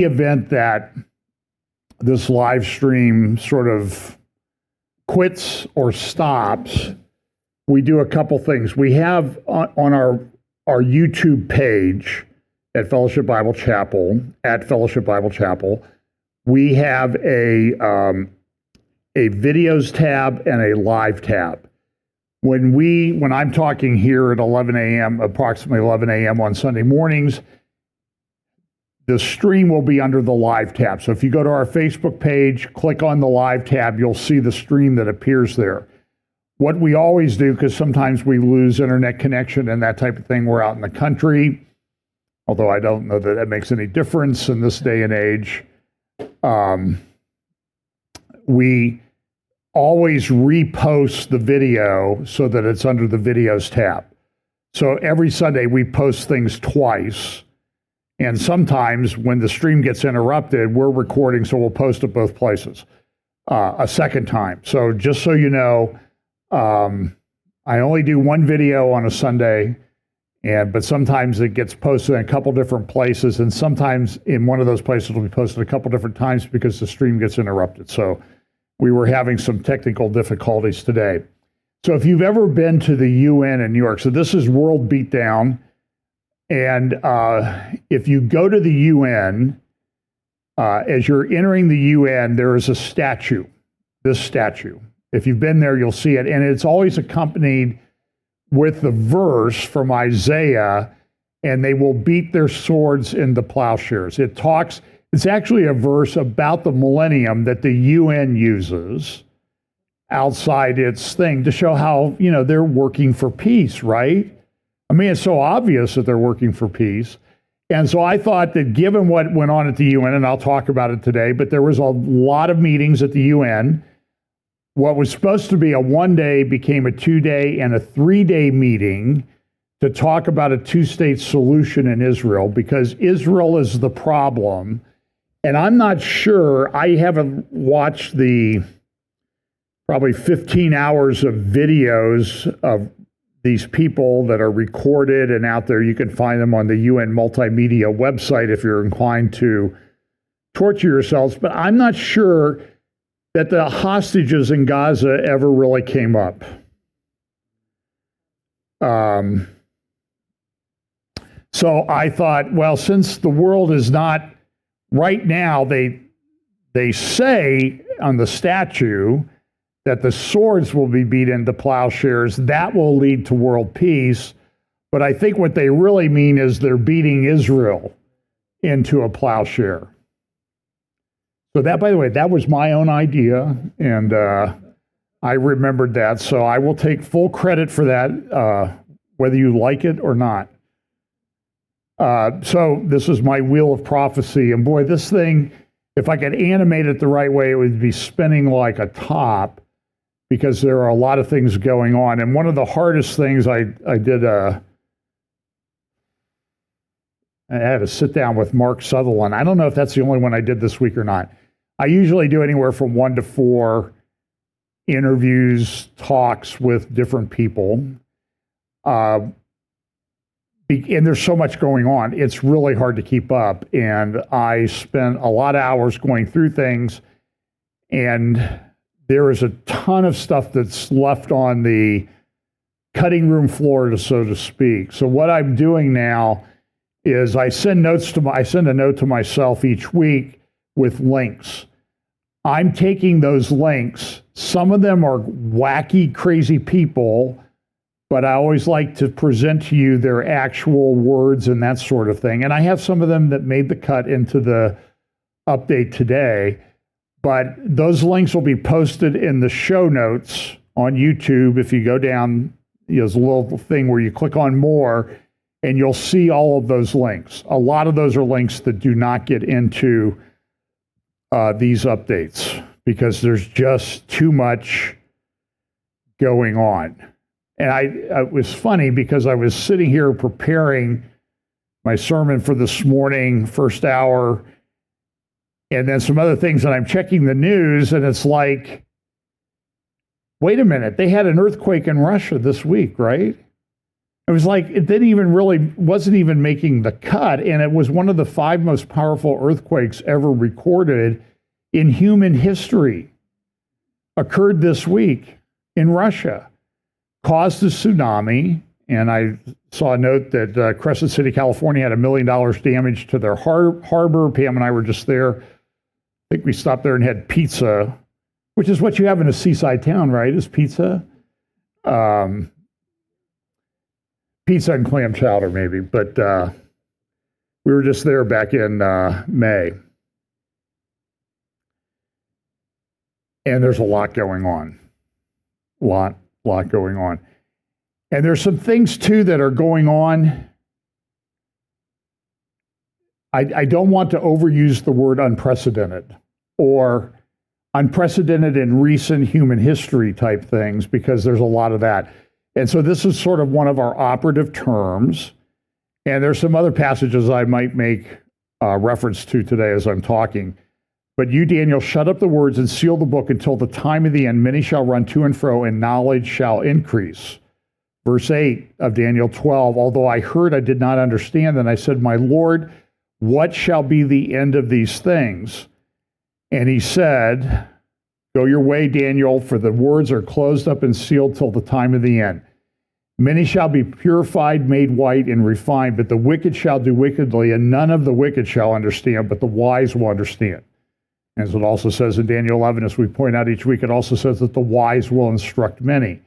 event that this live stream sort of quits or stops, we do a couple things. We have on our YouTube page at Fellowship Bible Chapel, we have a videos tab and a live tab. When I'm talking here at 11 a.m., approximately 11 a.m. on Sunday mornings, the stream will be under the live tab. So if you go to our Facebook page, click on the live tab, you'll see the stream that appears there. What we always do, because sometimes we lose internet connection and that type of thing, we're out in the country, although I don't know that makes any difference in this day and age. We always repost the video so that it's under the videos tab. So every Sunday we post things twice. And sometimes when the stream gets interrupted, we're recording, so we'll post it both places a second time. So just so you know, I only do one video on a Sunday, but sometimes it gets posted in a couple different places, and sometimes in one of those places it'll be posted a couple different times because the stream gets interrupted. So we were having some technical difficulties today. So if you've ever been to the UN in New York, so this is World Beatdown. And if you go to the UN, as you're entering the UN, there is a statue, this statue. If you've been there, you'll see it. And it's always accompanied with the verse from Isaiah, and they will beat their swords into plowshares. It's actually a verse about the millennium that the UN uses outside its thing to show how, they're working for peace, right? I mean, it's so obvious that they're working for peace. And so I thought that given what went on at the UN, and I'll talk about it today, but there was a lot of meetings at the UN. What was supposed to be a 1-day became a 2-day and a 3-day meeting to talk about a 2-state solution in Israel, because Israel is the problem. And I'm not sure, I haven't watched the probably 15 hours of videos of these people that are recorded and out there. You can find them on the UN multimedia website if you're inclined to torture yourselves. But I'm not sure that the hostages in Gaza ever really came up. So I thought, well, since the world is not right now, they say on the statue that the swords will be beat into plowshares. That will lead to world peace. But I think what they really mean is they're beating Israel into a plowshare. So that, by the way, that was my own idea, and I remembered that. So I will take full credit for that, whether you like it or not. So this is my wheel of prophecy. And boy, this thing, if I could animate it the right way, it would be spinning like a top, because there are a lot of things going on. And one of the hardest things I did, I had to sit down with Mark Sutherland. I don't know if that's the only one I did this week or not. I usually do anywhere from 1 to 4 interviews, talks with different people. And there's so much going on. It's really hard to keep up. And I spent a lot of hours going through things, and there is a ton of stuff that's left on the cutting room floor, so to speak. So what I'm doing now is I send a note to myself each week with links. I'm taking those links. Some of them are wacky, crazy people, but I always like to present to you their actual words and that sort of thing. And I have some of them that made the cut into the update today. But those links will be posted in the show notes on YouTube. If you go down, there's a little thing where you click on more, and you'll see all of those links. A lot of those are links that do not get into these updates because there's just too much going on. And it was funny because I was sitting here preparing my sermon for this morning, first hour, and then some other things, and I'm checking the news, and it's like, wait a minute, they had an earthquake in Russia this week, right? It was like it didn't even really wasn't even making the cut, and it was one of the 5 most powerful earthquakes ever recorded in human history. Occurred this week in Russia, caused a tsunami, and I saw a note that Crescent City, California had $1 million damage to their harbor. Pam and I were just there. I think we stopped there and had pizza, which is what you have in a seaside town, right? Is pizza. Pizza and clam chowder, maybe, but we were just there back in May. And there's a lot going on. Lot going on. And there's some things, too, that are going on. I don't want to overuse the word unprecedented or unprecedented in recent human history type things, because there's a lot of that. And so this is sort of one of our operative terms. And there's some other passages I might make reference to today as I'm talking. But you, Daniel, shut up the words and seal the book until the time of the end. Many shall run to and fro, and knowledge shall increase. Verse 8 of Daniel 12, although I heard, I did not understand. And I said, my Lord, what shall be the end of these things? And he said, go your way, Daniel, for the words are closed up and sealed till the time of the end. Many shall be purified, made white, and refined, but the wicked shall do wickedly, and none of the wicked shall understand, but the wise will understand. As it also says in Daniel 11, as we point out each week, it also says that the wise will instruct many.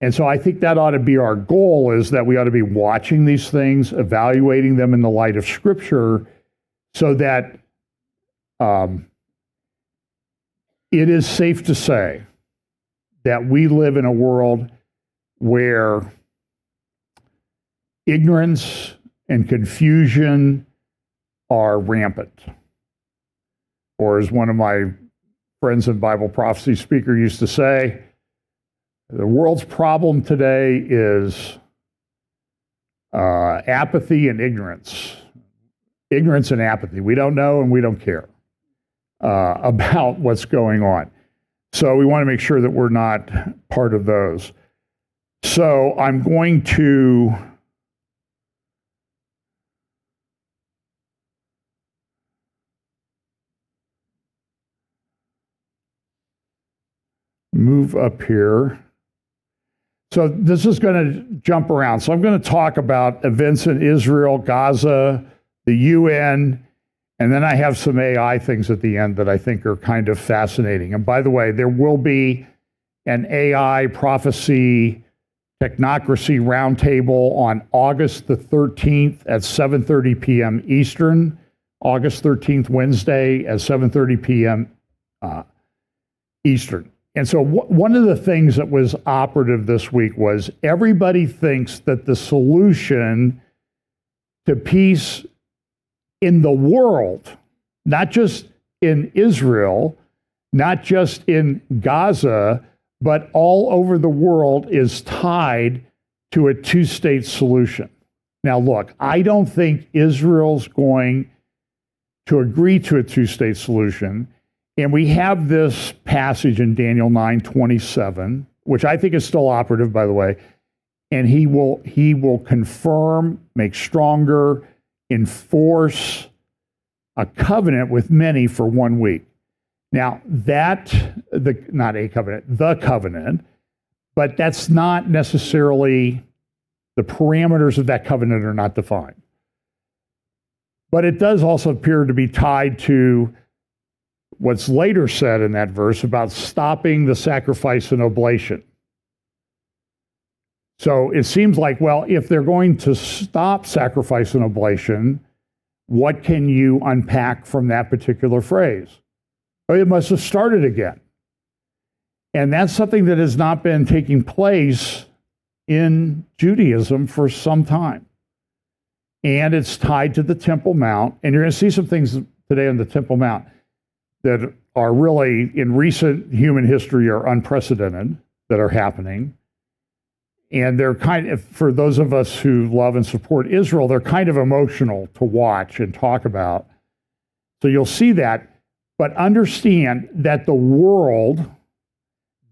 And so I think that ought to be our goal, is that we ought to be watching these things, evaluating them in the light of Scripture, so that it is safe to say that we live in a world where ignorance and confusion are rampant. Or as one of my friends and Bible prophecy speaker used to say, the world's problem today is apathy and ignorance. Ignorance and apathy. We don't know and we don't care about what's going on. So we want to make sure that we're not part of those. So I'm going to move up here. So this is going to jump around. So I'm going to talk about events in Israel, Gaza, the UN, and then I have some AI things at the end that I think are kind of fascinating. And by the way, there will be an AI prophecy technocracy roundtable on August the 13th at 7:30 p.m. Eastern, August 13th, Wednesday at 7:30 p.m. Eastern. And so one of the things that was operative this week was everybody thinks that the solution to peace in the world, not just in Israel, not just in Gaza, but all over the world, is tied to a two-state solution. Now, look, I don't think Israel's going to agree to a two-state solution. And we have this passage in Daniel 9:27, which I think is still operative, by the way. And he will confirm, make stronger, enforce a covenant with many for 1 week. Now, not a covenant, the covenant, but that's not necessarily, the parameters of that covenant are not defined. But it does also appear to be tied to what's later said in that verse about stopping the sacrifice and oblation. So it seems like, well, if they're going to stop sacrifice and oblation, what can you unpack from that particular phrase? Well, it must have started again. And that's something that has not been taking place in Judaism for some time. And it's tied to the Temple Mount. And you're going to see some things today on the Temple Mount that are really, in recent human history, are unprecedented, that are happening. And they're kind of, for those of us who love and support Israel, they're kind of emotional to watch and talk about. So you'll see that. But understand that the world,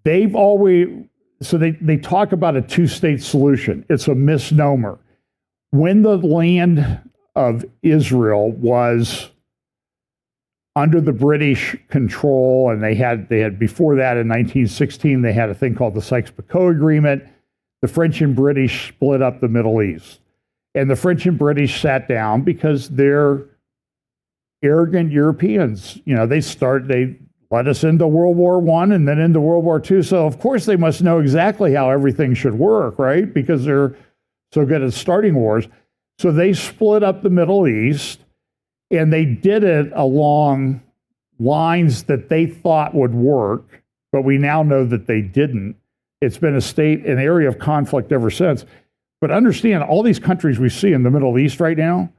they've always, so they talk about a two-state solution. It's a misnomer. When the land of Israel was under the British control, and they had before that in 1916, they had a thing called the Sykes-Picot Agreement. The French and British split up the Middle East. And the French and British sat down because they're arrogant Europeans. You know, they let us into World War I and then into World War II. So of course they must know exactly how everything should work, right? Because they're so good at starting wars. So they split up the Middle East, and they did it along lines that they thought would work, but we now know that they didn't. It's been an area of conflict ever since. But understand, all these countries we see in the Middle East right now,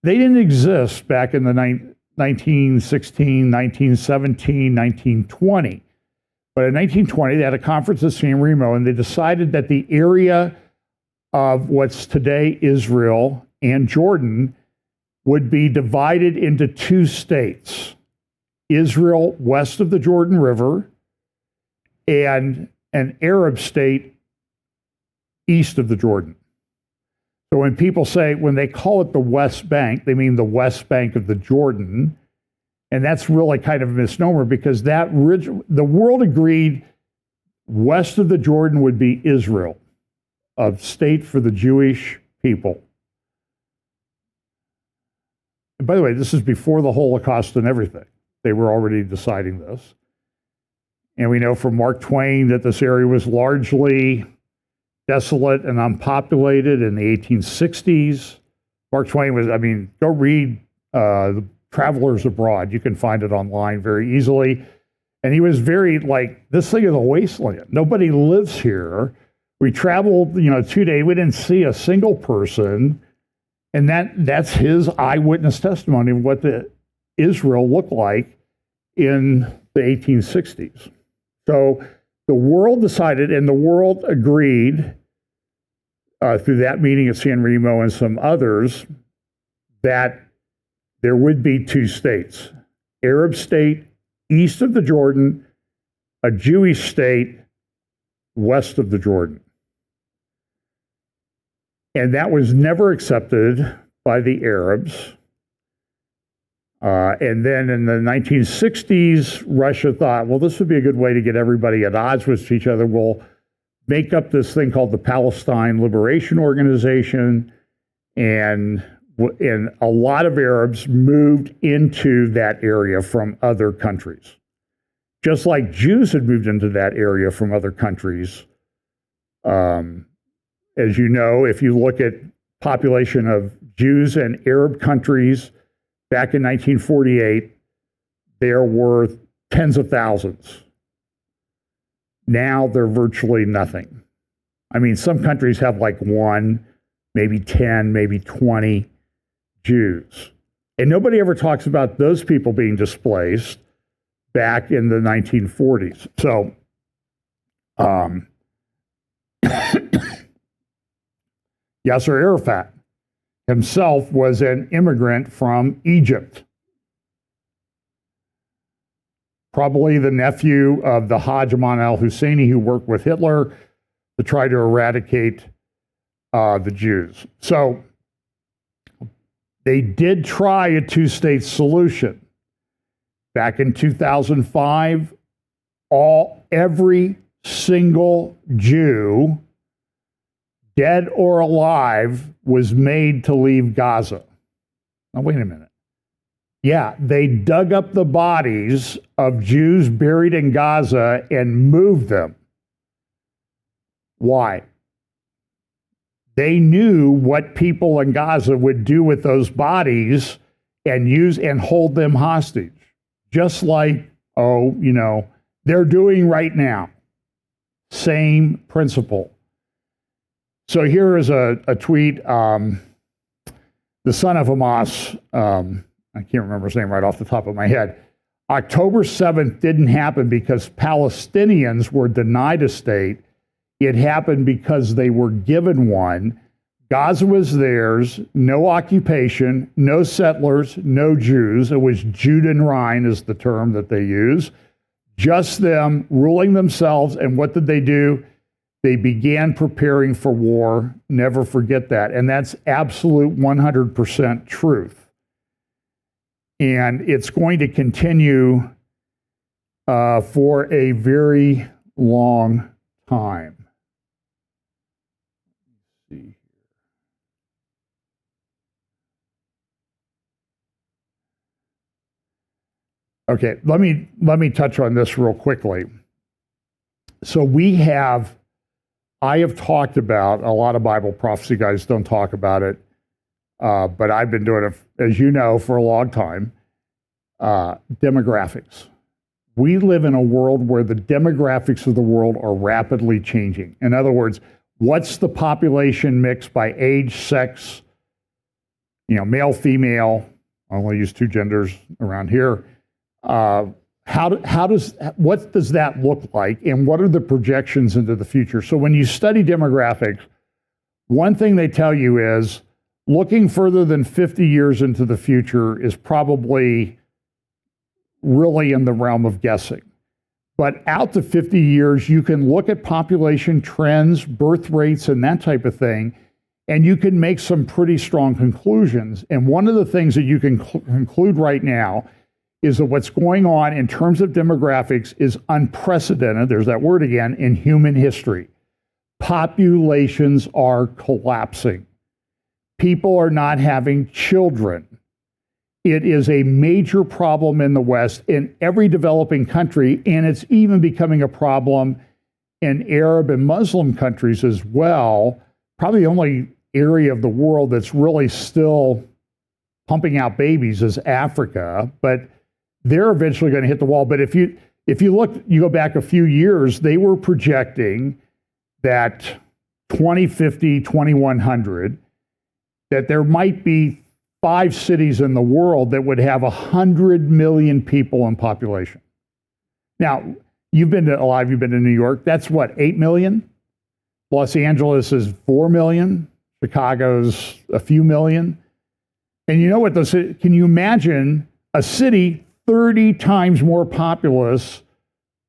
they didn't exist back in the 1916, 1917, 1920. But in 1920, they had a conference at San Remo, and they decided that the area of what's today Israel and Jordan would be divided into two states: Israel west of the Jordan River and an Arab state east of the Jordan. So when they call it the West Bank, they mean the West Bank of the Jordan. And that's really kind of a misnomer, because the world agreed west of the Jordan would be Israel, a state for the Jewish people. And by the way, this is before the Holocaust and everything. They were already deciding this. And we know from Mark Twain that this area was largely desolate and unpopulated in the 1860s. Mark Twain go read The Travelers Abroad. You can find it online very easily. And he was very this thing is a wasteland. Nobody lives here. We traveled, 2 days. We didn't see a single person. And that's his eyewitness testimony of what Israel looked like in the 1860s. So the world decided, and the world agreed through that meeting at San Remo and some others, that there would be two states: Arab state east of the Jordan, a Jewish state west of the Jordan. And that was never accepted by the Arabs. And then in the 1960s, Russia thought, well, this would be a good way to get everybody at odds with each other. We'll make up this thing called the Palestine Liberation Organization. And a lot of Arabs moved into that area from other countries, just like Jews had moved into that area from other countries. As you know, if you look at population of Jews in Arab countries back in 1948, there were tens of thousands. Now they're virtually nothing. I mean, some countries have one, maybe 10, maybe 20 Jews. And nobody ever talks about those people being displaced back in the 1940s. So, Yasser Arafat himself was an immigrant from Egypt, probably the nephew of the Hajj Aman al-Husseini, who worked with Hitler to try to eradicate the Jews. So they did try a two-state solution. Back in 2005, every single Jew, dead or alive, was made to leave Gaza. Now, wait a minute. Yeah, they dug up the bodies of Jews buried in Gaza and moved them. Why? They knew what people in Gaza would do with those bodies and use and hold them hostage, just like, they're doing right now. Same principle. So here is a tweet. The son of Hamas, I can't remember his name right off the top of my head. October 7th didn't happen because Palestinians were denied a state. It happened because they were given one. Gaza was theirs, no occupation, no settlers, no Jews. It was Judenrein is the term that they use. Just them ruling themselves. And what did they do? They began preparing for war. Never forget that. And that's absolute 100% truth. And it's going to continue for a very long time. Let's see. Okay, let me touch on this real quickly. So I have talked about, a lot of Bible prophecy guys don't talk about it, but I've been doing it, as you know, for a long time. Demographics. We live in a world where the demographics of the world are rapidly changing. In other words, what's the population mix by age, sex, male, female? I only use two genders around here. What does that look like, and what are the projections into the future? So when you study demographics, one thing they tell you is looking further than 50 years into the future is probably really in the realm of guessing. But out to 50 years, you can look at population trends, birth rates, and that type of thing, and you can make some pretty strong conclusions. And one of the things that you can conclude right now is that what's going on in terms of demographics is unprecedented, there's that word again, in human history. Populations are collapsing. People are not having children. It is a major problem in the West, in every developing country, and it's even becoming a problem in Arab and Muslim countries as well. Probably the only area of the world that's really still pumping out babies is Africa, but they're eventually going to hit the wall. But if you look, you go back a few years, they were projecting that 2050, 2100, that there might be 5 cities in the world that would have 100 million people in population. Now, you've been to New York. That's what, 8 million? Los Angeles is 4 million. Chicago's a few million. And you know what can you imagine a city 30 times more populous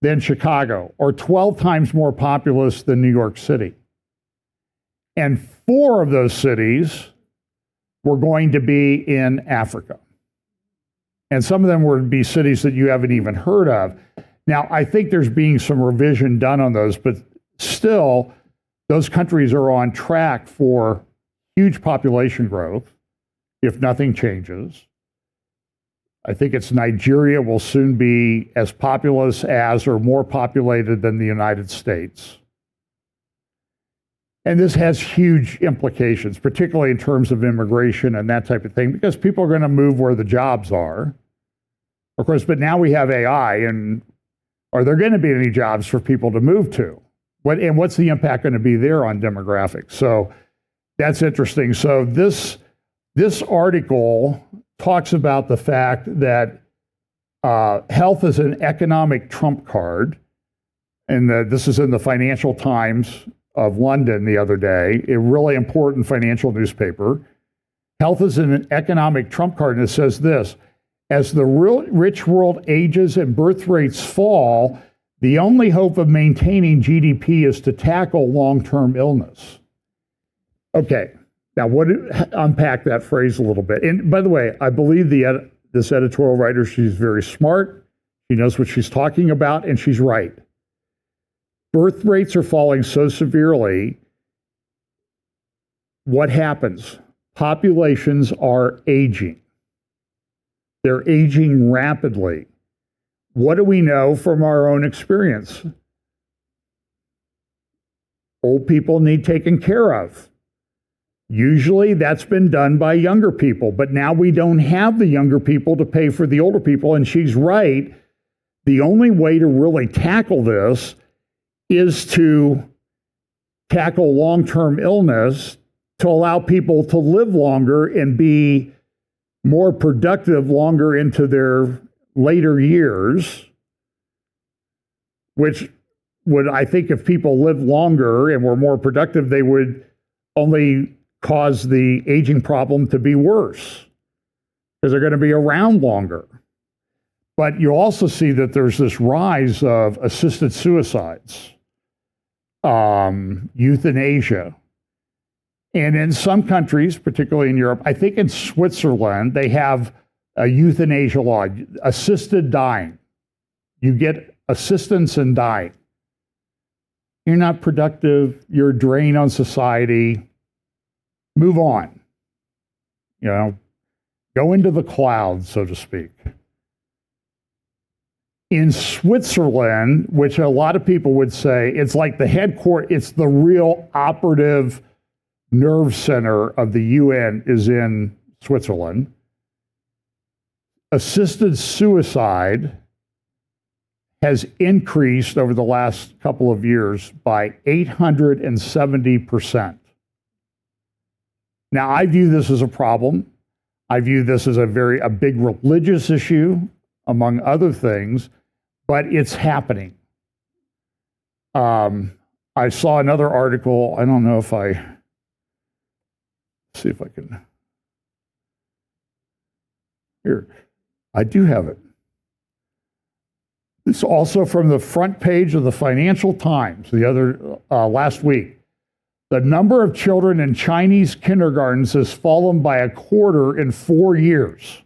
than Chicago, or 12 times more populous than New York City? And 4 of those cities were going to be in Africa. And some of them would be cities that you haven't even heard of. Now, I think there's being some revision done on those, but still, those countries are on track for huge population growth if nothing changes. I think it's Nigeria will soon be as populous as or more populated than the United States. And this has huge implications, particularly in terms of immigration and that type of thing, because people are going to move where the jobs are. Of course, but now we have AI, and are there going to be any jobs for people to move to? What's the impact going to be there on demographics? So that's interesting. So this article talks about the fact that health is an economic trump card, and this is in the Financial Times of London the other day, a really important financial newspaper. Health is an economic trump card, and it says this: as the rich world ages and birth rates fall, the only hope of maintaining GDP is to tackle long-term illness. Okay, now unpack that phrase a little bit. And by the way, I believe this editorial writer, she's very smart, she knows what she's talking about, and she's right. Birth rates are falling so severely. What happens? Populations are aging. They're aging rapidly. What do we know from our own experience? Old people need taken care of. Usually that's been done by younger people, but now we don't have the younger people to pay for the older people, and she's right. The only way to really tackle this is to tackle long-term illness, to allow people to live longer and be more productive longer into their later years, which would, I think, if people live longer and were more productive, they would only cause the aging problem to be worse because they're going to be around longer. But you also see that there's this rise of assisted suicides. euthanasia. And in some countries, particularly in Europe, I think in Switzerland, they have a euthanasia law, assisted dying. You get assistance in dying. You're not productive, you're a drain on society. Move on. You know, go into the clouds, so to speak. In Switzerland, which a lot of people would say, it's like the headquarters, it's the real operative nerve center of the UN is in Switzerland. Assisted suicide has increased over the last couple of years by 870%. Now, I view this as a problem. I view this as a big religious issue, among other things, but it's happening. I saw another article. I don't know if see if I can. Here, I do have it. It's also from the front page of the Financial Times last week. The number of children in Chinese kindergartens has fallen by a quarter in 4 years.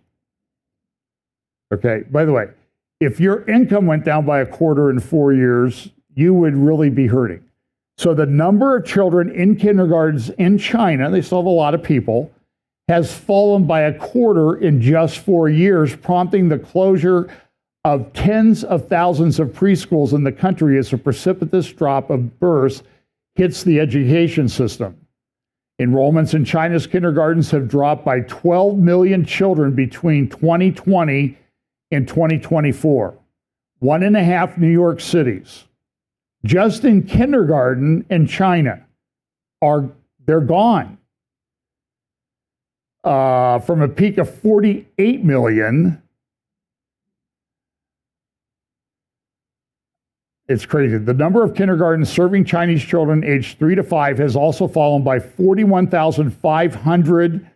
Okay, by the way, if your income went down by a quarter in 4 years, you would really be hurting. So the number of children in kindergartens in China, they still have a lot of people, has fallen by a quarter in just 4 years, prompting the closure of tens of thousands of preschools in the country as a precipitous drop of births hits the education system. Enrollments in China's kindergartens have dropped by 12 million children between 2020 and 2024. 1.5 New York cities, just in kindergarten in China, they're gone. From a peak of 48 million, it's crazy. The number of kindergartens serving Chinese children aged 3 to 5 has also fallen by 41,500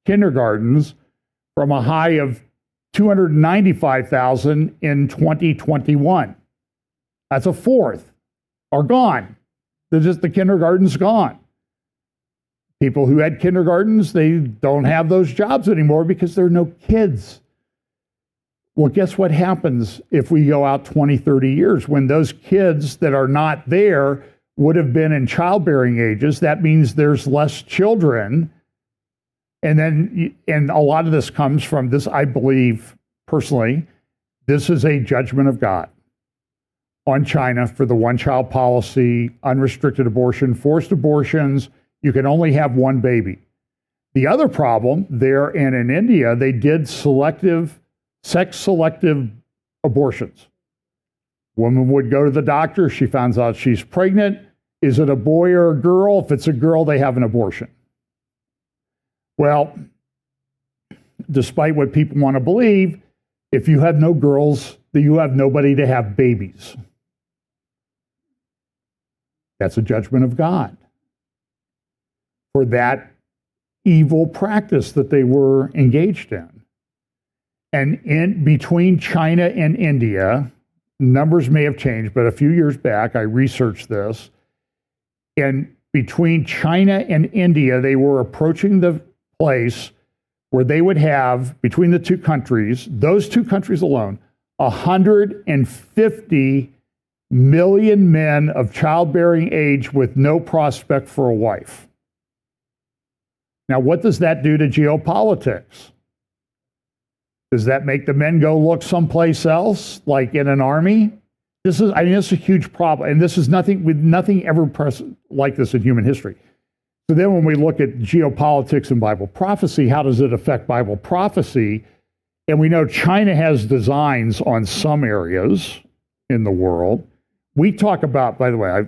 kindergartens from a high of 295,000 in 2021. That's a fourth are gone. The kindergarten's gone. People who had kindergartens, they don't have those jobs anymore because there are no kids. Well, guess what happens if we go out 20, 30 years? When those kids that are not there would have been in childbearing ages, that means there's less children. And a lot of this comes from this, I believe personally, this is a judgment of God on China for the one-child policy, unrestricted abortion, forced abortions. You can only have one baby. The other problem there and in India, they did sex-selective abortions. Woman would go to the doctor. She finds out she's pregnant. Is it a boy or a girl? If it's a girl, they have an abortion. Well, despite what people want to believe, if you have no girls, then you have nobody to have babies. That's a judgment of God for that evil practice that they were engaged in. And in between China and India, numbers may have changed, but a few years back, I researched this. And between China and India, they were approaching the place where they would have, between the two countries, those two countries alone, 150 million men of childbearing age with no prospect for a wife. Now, what does that do to geopolitics? Does that make the men go look someplace else, like in an army? This is a huge problem, and this is nothing ever like this in human history. So then when we look at geopolitics and Bible prophecy, how does it affect Bible prophecy? And we know China has designs on some areas in the world. We talk about, by the way,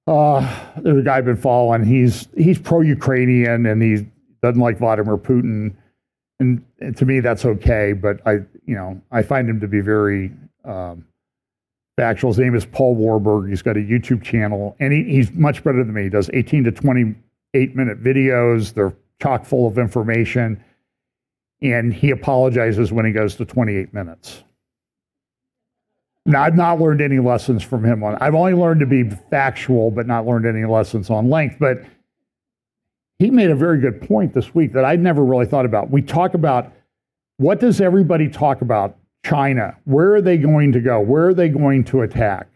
there's a guy I've been following. He's pro-Ukrainian and he doesn't like Vladimir Putin. And to me, that's okay. But I find him to be very factual. His name is Paul Warburg. He's got a YouTube channel, and he's much better than me. He does 18 to 28-minute videos. They're chock full of information, and he apologizes when he goes to 28 minutes. Now, I've not learned any lessons from him on. I've only learned to be factual, but not learned any lessons on length. But he made a very good point this week that I'd never really thought about. We talk about, what does everybody talk about? China. Where are they going to go? Where are they going to attack?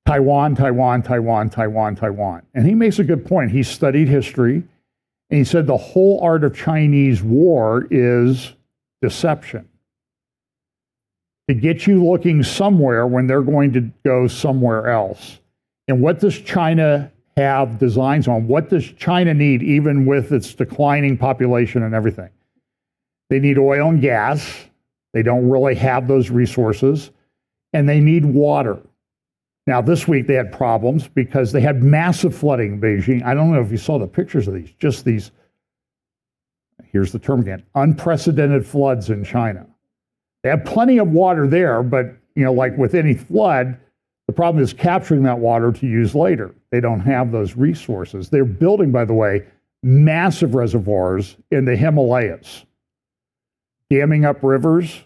Taiwan, Taiwan, Taiwan, Taiwan, Taiwan. And he makes a good point. He studied history, and he said the whole art of Chinese war is deception. To get you looking somewhere when they're going to go somewhere else. And what does China have designs on? What does China need, even with its declining population and everything? They need oil and gas. They don't really have those resources. And they need water. Now, this week they had problems because they had massive flooding in Beijing. I don't know if you saw the pictures of these, just these, here's the term again, unprecedented floods in China. They have plenty of water there, but like with any flood, the problem is capturing that water to use later. They don't have those resources. They're building, by the way, massive reservoirs in the Himalayas, damming up rivers.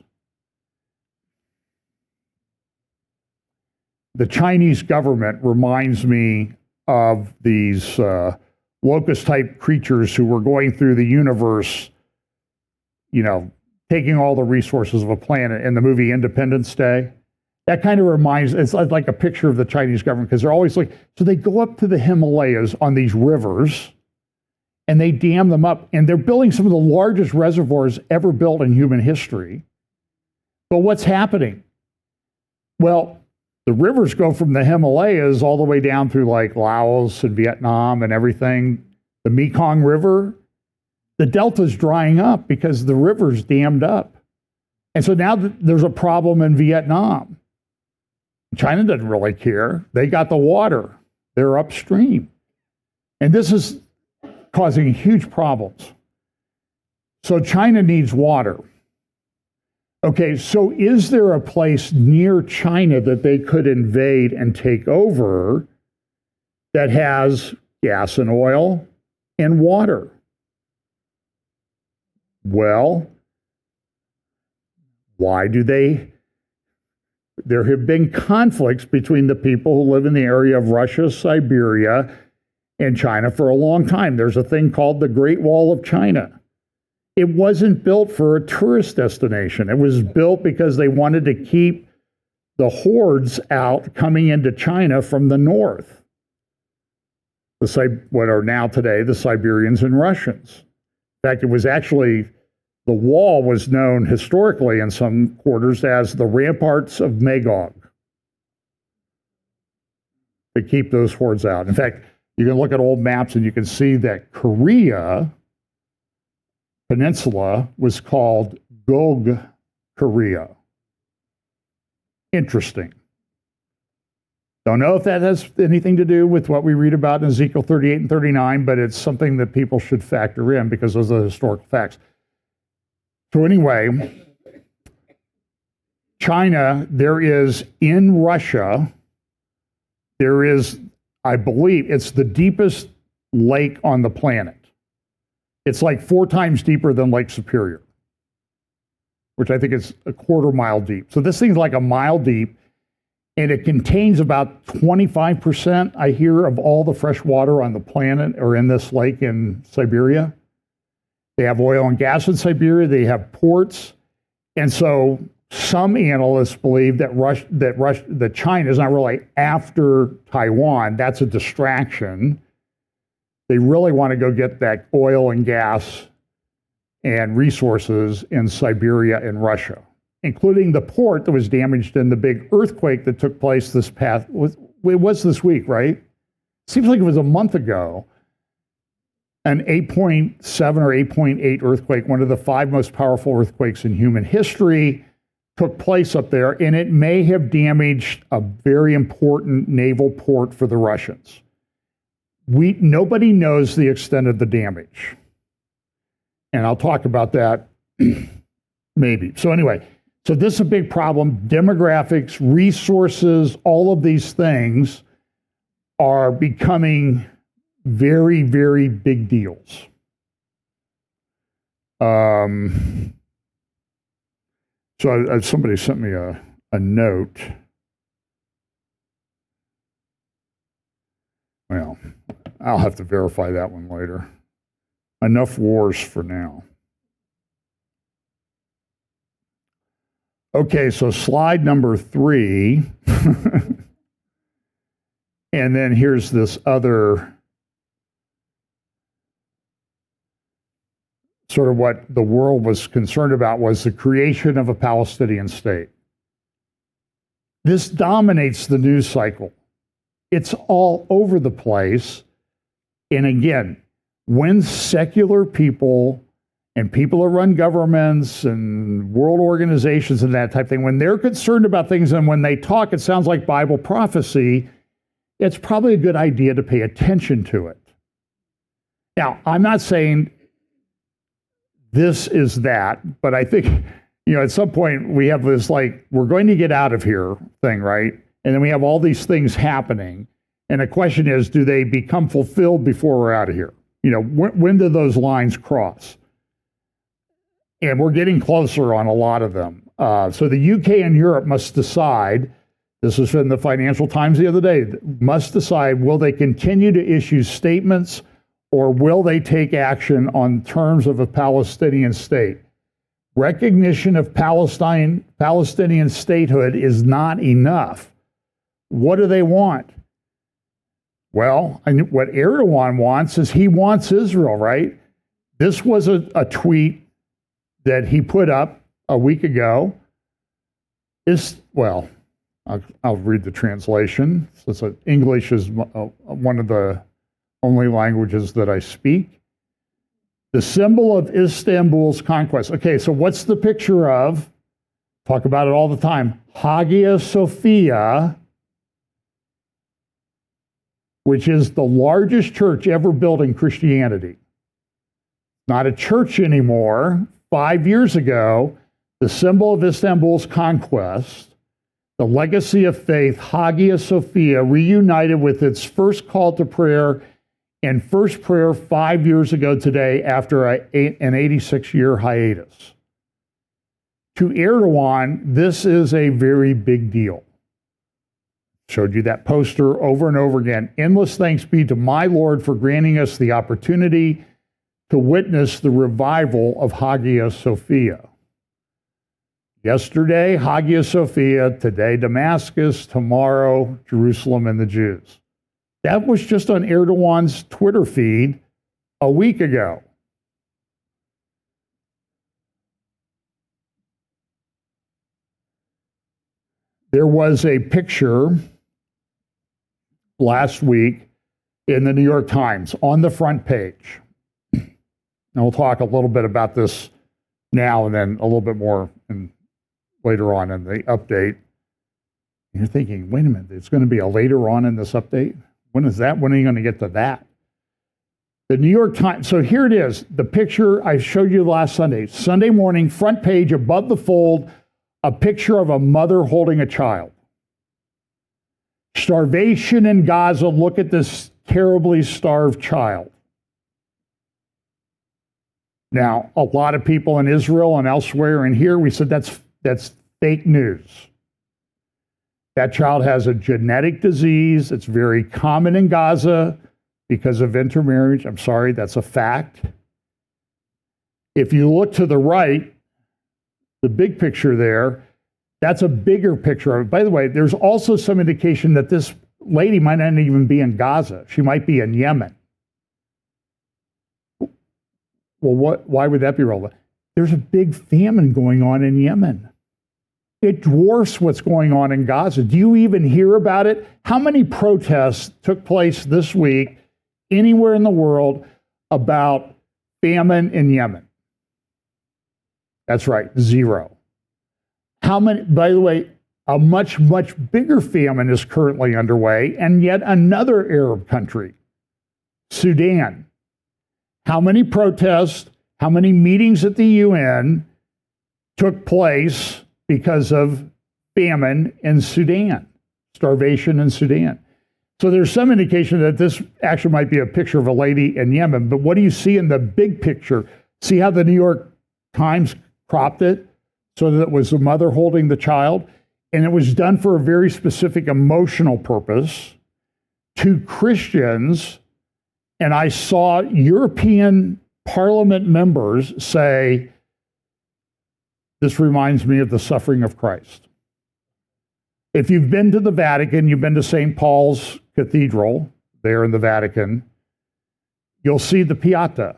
The Chinese government reminds me of these locust-type creatures who were going through the universe, taking all the resources of a planet in the movie Independence Day. That kind of reminds, it's like a picture of the Chinese government, because they're always like, so they go up to the Himalayas on these rivers, and they dam them up, and they're building some of the largest reservoirs ever built in human history. But what's happening? Well, the rivers go from the Himalayas all the way down through like Laos and Vietnam and everything. The Mekong River, the delta's drying up because the river's dammed up. And so now there's a problem in Vietnam. China doesn't really care. They got the water. They're upstream. And this is causing huge problems. So China needs water. Okay, so is there a place near China that they could invade and take over that has gas and oil and water? Well, why do they? There have been conflicts between the people who live in the area of Russia, Siberia, and China for a long time. There's a thing called the Great Wall of China. It wasn't built for a tourist destination. It was built because they wanted to keep the hordes out coming into China from the north. What are now today the Siberians and Russians. In fact, it was actually, the wall was known historically in some quarters as the ramparts of Magog, to keep those hordes out. In fact, you can look at old maps and you can see that Korea Peninsula was called Gog Korea. Interesting. Don't know if that has anything to do with what we read about in Ezekiel 38 and 39, but it's something that people should factor in because those are the historical facts. So anyway, China, there is in Russia, there is, I believe, it's the deepest lake on the planet. It's like 4 times deeper than Lake Superior, which I think is a quarter mile deep. So this thing's like a mile deep, and it contains about 25%, I hear, of all the fresh water on the planet are in this lake in Siberia. They have oil and gas in Siberia. They have ports. And so some analysts believe that China is not really after Taiwan. That's a distraction. They really want to go get that oil and gas and resources in Siberia and Russia, including the port that was damaged in the big earthquake that took place this week, right? Seems like it was a month ago. An 8.7 or 8.8 earthquake, one of the 5 most powerful earthquakes in human history, took place up there, and it may have damaged a very important naval port for the Russians. Nobody knows the extent of the damage. And I'll talk about that maybe. So anyway, so this is a big problem. Demographics, resources, all of these things are becoming very, very big deals. So somebody sent me a note. I'll have to verify that one later. Enough wars for now. Okay, so slide number 3. And then here's this other sort of what the world was concerned about was the creation of a Palestinian state. This dominates the news cycle. It's all over the place. And again, when secular people and people that run governments and world organizations and that type of thing, when they're concerned about things and when they talk, it sounds like Bible prophecy, it's probably a good idea to pay attention to it. Now, I'm not saying this is that, but I think, at some point we have this like, we're going to get out of here thing, right? And then we have all these things happening. And the question is, do they become fulfilled before we're out of here? When do those lines cross? And we're getting closer on a lot of them. So the UK and Europe must decide, this was in the Financial Times the other day, must decide, will they continue to issue statements or will they take action on terms of a Palestinian state? Recognition of Palestinian statehood is not enough. What do they want? Well, what Erdogan wants is he wants Israel, right? This was a tweet that he put up a week ago. I'll read the translation. So English is one of the only languages that I speak. The symbol of Istanbul's conquest. Okay, so what's the picture of? Talk about it all the time. Hagia Sophia, which is the largest church ever built in Christianity. Not a church anymore. 5 years ago, the symbol of Istanbul's conquest, the legacy of faith, Hagia Sophia, reunited with its first call to prayer and first prayer 5 years ago today after an 86-year hiatus. To Erdogan, this is a very big deal. Showed you that poster over and over again. Endless thanks be to my Lord for granting us the opportunity to witness the revival of Hagia Sophia. Yesterday, Hagia Sophia, today Damascus, tomorrow Jerusalem and the Jews. That was just on Erdogan's Twitter feed a week ago. There was a picture last week in the New York Times on the front page. And we'll talk a little bit about this now and then a little bit more later on in the update. And you're thinking, wait a minute, it's going to be a later on in this update? When is that? When are you going to get to that? The New York Times, so here it is, the picture I showed you last Sunday. Sunday morning, front page, above the fold, a picture of a mother holding a child. Starvation in Gaza, look at this terribly starved child. Now, a lot of people in Israel and elsewhere and here, we said that's fake news. That child has a genetic disease. It's very common in Gaza because of intermarriage. I'm sorry, that's a fact. If you look to the right, the big picture there, that's a bigger picture of it. By the way, there's also some indication that this lady might not even be in Gaza. She might be in Yemen. Well, why would that be relevant? There's a big famine going on in Yemen. It dwarfs what's going on in Gaza. Do you even hear about it? How many protests took place this week anywhere in the world about famine in Yemen? That's right, 0. How many, by the way, a much, much bigger famine is currently underway, and yet another Arab country, Sudan. How many protests, how many meetings at the UN took place because of famine in Sudan, starvation in Sudan? So there's some indication that this actually might be a picture of a lady in Yemen, but what do you see in the big picture? See how the New York Times cropped it so that it was the mother holding the child? And it was done for a very specific emotional purpose. To Christians, And I saw European Parliament members say, this reminds me of the suffering of Christ. If you've been to the Vatican, you've been to St. Paul's Cathedral there in the Vatican, you'll see the Pietà,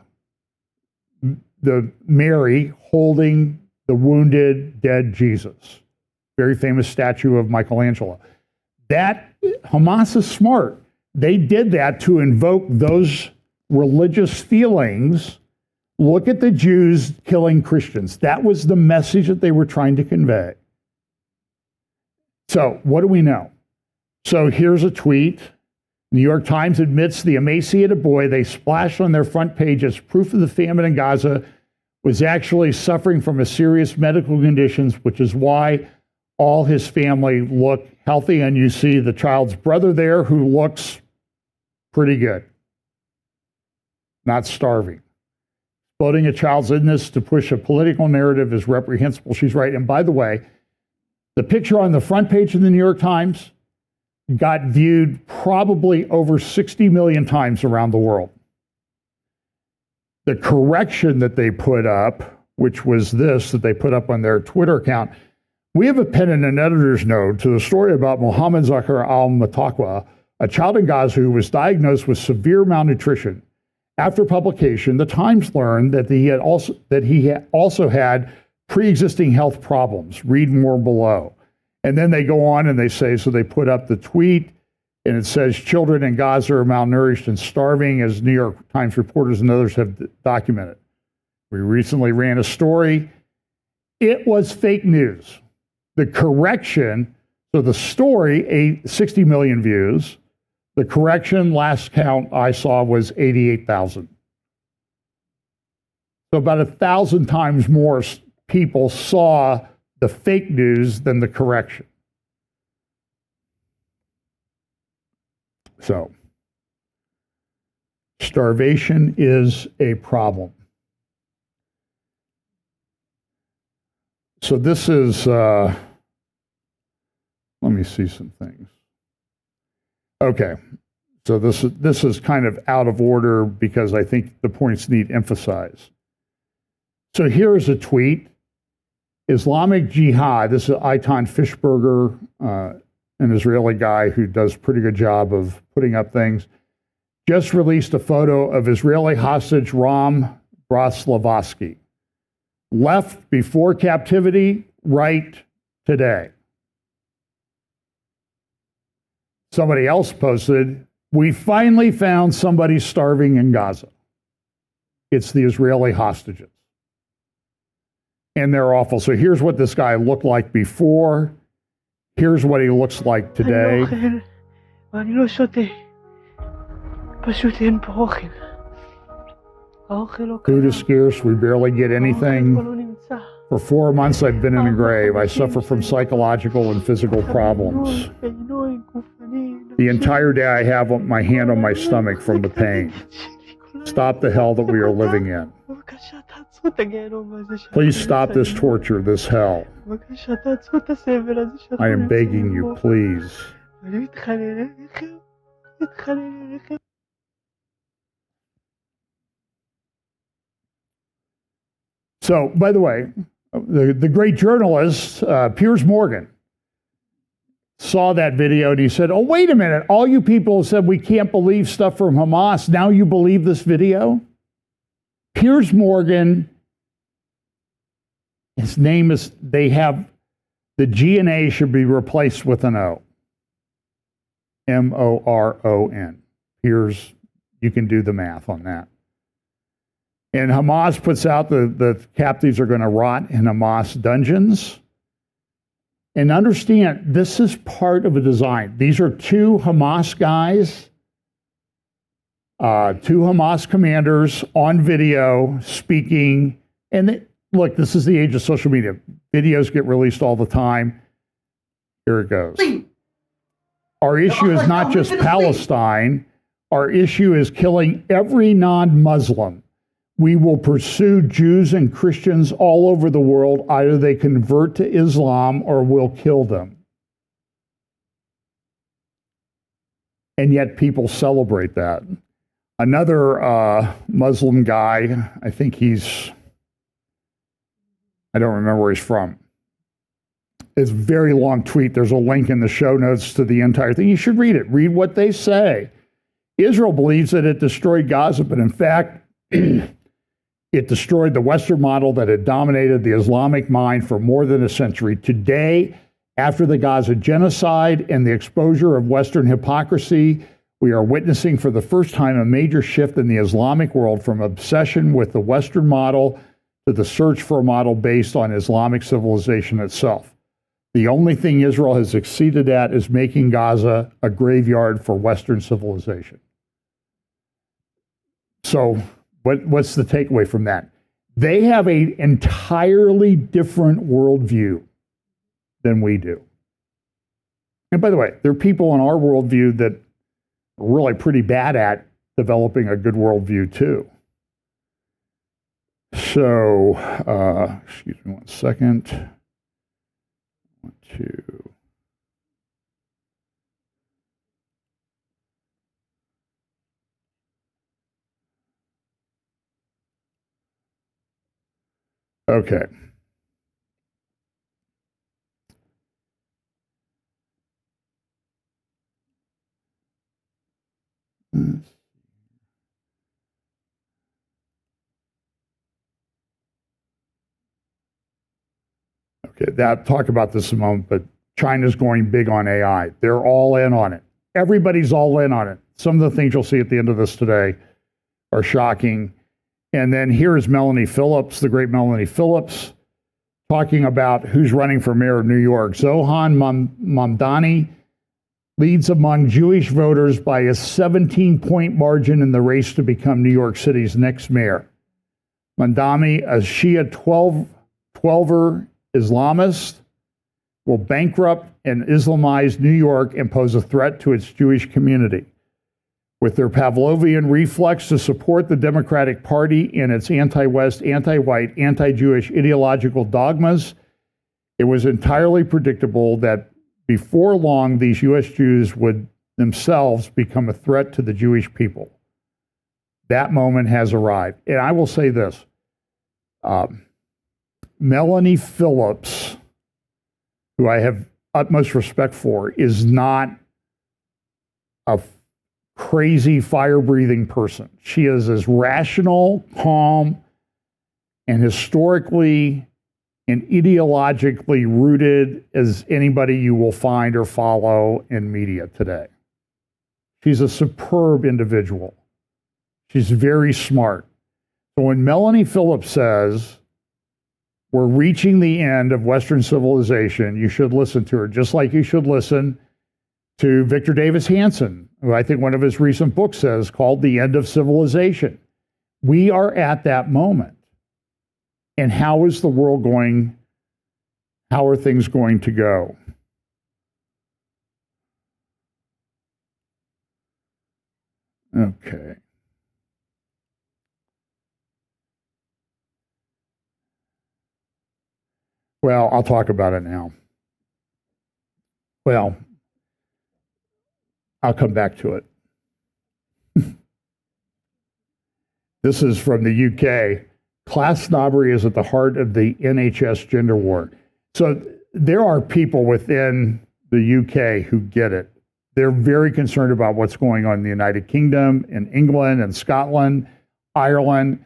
the Mary holding the wounded, dead Jesus. Very famous statue of Michelangelo. That, Hamas is smart. They did that to invoke those religious feelings. Look at the Jews killing Christians. That was the message that they were trying to convey. So, what do we know? So, here's a tweet. New York Times admits the emaciated boy they splashed on their front page as proof of the famine in Gaza was actually suffering from a serious medical conditions, which is why all his family look healthy. And you see the child's brother there who looks pretty good, not starving. Exploding a child's illness to push a political narrative is reprehensible. She's right. And by the way, the picture on the front page of the New York Times got viewed probably over 60 million times around the world. The correction that they put up, which was this, that they put up on their Twitter account, we have appended an editor's note to the story about Mohammed Zakir al-Matakwa, a child in Gaza who was diagnosed with severe malnutrition. After publication, the Times learned that he also had pre-existing health problems. Read more below. And then they go on and they say, so they put up the tweet, and it says children in Gaza are malnourished and starving, as New York Times reporters and others have documented. We recently ran a story. It was fake news. The correction, so the story, 60 million views. The correction, last count I saw, was 88,000. So about 1,000 times more people saw the fake news than the correction. So, starvation is a problem. So this is, let me see some things. Okay, so this is kind of out of order because I think the points need emphasized. So here is a tweet. Islamic Jihad, this is Eitan Fischberger, an Israeli guy who does a pretty good job of putting up things, just released a photo of Israeli hostage Ram Braslavsky. Left before captivity, right today. Somebody else posted, we finally found somebody starving in Gaza. It's the Israeli hostages. And they're awful. So here's what this guy looked like before. Here's what he looks like today. Food is scarce. We barely get anything. For 4 months, I've been in a grave. I suffer from psychological and physical problems. The entire day, I have my hand on my stomach from the pain. Stop the hell that we are living in. Please stop this torture, this hell. I am begging you, please. So, by the way, the great journalist, Piers Morgan, saw that video and he said, oh, wait a minute. All you people said we can't believe stuff from Hamas. Now you believe this video? Piers Morgan, his name is, they have, the G and A should be replaced with an O. M-O-R-O-N. Piers, you can do the math on that. And Hamas puts out the captives are going to rot in Hamas dungeons. And understand, this is part of a design. These are two Hamas guys, two Hamas commanders on video speaking. And look, this is the age of social media. Videos get released all the time. Here it goes. Our issue is not just Palestine. Our issue is killing every non-Muslim. We will pursue Jews and Christians all over the world. Either they convert to Islam or we'll kill them. And yet people celebrate that. Another Muslim guy, I think I don't remember where he's from. It's a very long tweet. There's a link in the show notes to the entire thing. You should read it. Read what they say. Israel believes that it destroyed Gaza, but in fact, it destroyed the Western model that had dominated the Islamic mind for more than a century. Today, after the Gaza genocide and the exposure of Western hypocrisy, we are witnessing for the first time a major shift in the Islamic world from obsession with the Western model to the search for a model based on Islamic civilization itself. The only thing Israel has succeeded at is making Gaza a graveyard for Western civilization. So what's the takeaway from that? They have an entirely different worldview than we do. And by the way, there are people in our worldview that are really pretty bad at developing a good worldview too. So, excuse me 1 second. 1, 2. Okay. Okay, I'll talk about this in a moment, but China's going big on AI. They're all in on it. Everybody's all in on it. Some of the things you'll see at the end of this today are shocking. And then here's Melanie Phillips, the great Melanie Phillips, talking about who's running for mayor of New York. Zohan Mamdani leads among Jewish voters by a 17-point margin in the race to become New York City's next mayor. Mamdani, a Shia 12er Islamist, will bankrupt and Islamize New York and pose a threat to its Jewish community. With their Pavlovian reflex to support the Democratic Party in its anti-West, anti-white, anti-Jewish ideological dogmas, it was entirely predictable that before long, these U.S. Jews would themselves become a threat to the Jewish people. That moment has arrived. And I will say this, Melanie Phillips, who I have utmost respect for, is not a crazy fire-breathing person. She is as rational, calm, and historically and ideologically rooted as anybody you will find or follow in media today. She's a superb individual. She's very smart. So when Melanie Phillips says, we're reaching the end of Western civilization, you should listen to her, just like you should listen to Victor Davis Hanson, who I think one of his recent books says, called The End of Civilization. We are at that moment. And how is the world going? How are things going to go? Okay. Well, I'll talk about it now. Well, I'll come back to it. This is from the UK. Class snobbery is at the heart of the NHS gender war. So there are people within the UK who get it. They're very concerned about what's going on in the United Kingdom, in England, and Scotland, Ireland.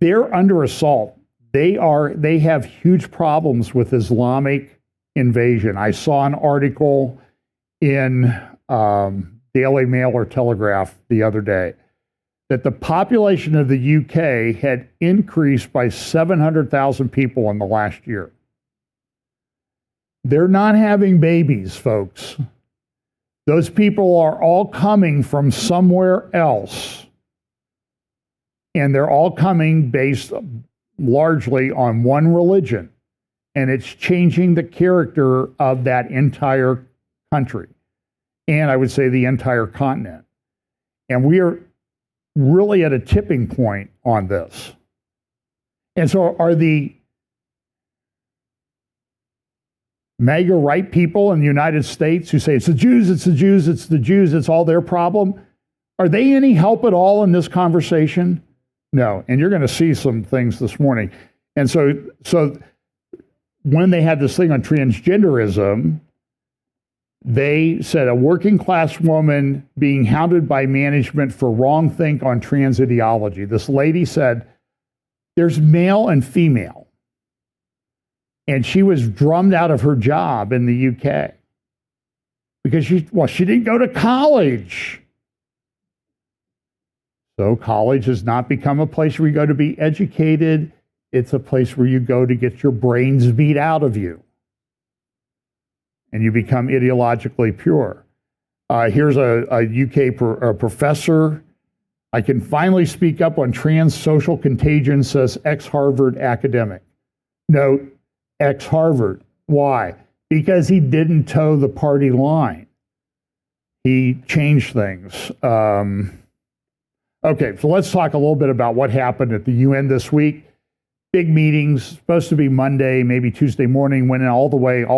They're under assault. They have huge problems with Islamic invasion. I saw an article in Daily Mail or Telegraph the other day that the population of the UK had increased by 700,000 people in the last year. They're not having babies, folks. Those people are all coming from somewhere else. And they're all coming based largely on one religion. And it's changing the character of that entire country. And I would say the entire continent. And we are really at a tipping point on this. And so are the MAGA right people in the United States who say it's the Jews, it's the Jews, it's the Jews, it's all their problem? Are they any help at all in this conversation? No. And you're going to see some things this morning. And so when they had this thing on transgenderism, they said a working class woman being hounded by management for wrong think on trans ideology. This lady said, there's male and female. And she was drummed out of her job in the UK because she didn't go to college. So college has not become a place where you go to be educated. It's a place where you go to get your brains beat out of you. And you become ideologically pure. Here's a UK professor. I can finally speak up on trans social contagion, says ex-Harvard academic. Note, ex-Harvard. Why? Because he didn't toe the party line. He changed things. Okay, so let's talk a little bit about what happened at the UN this week. Big meetings, supposed to be Monday, maybe Tuesday morning, went in all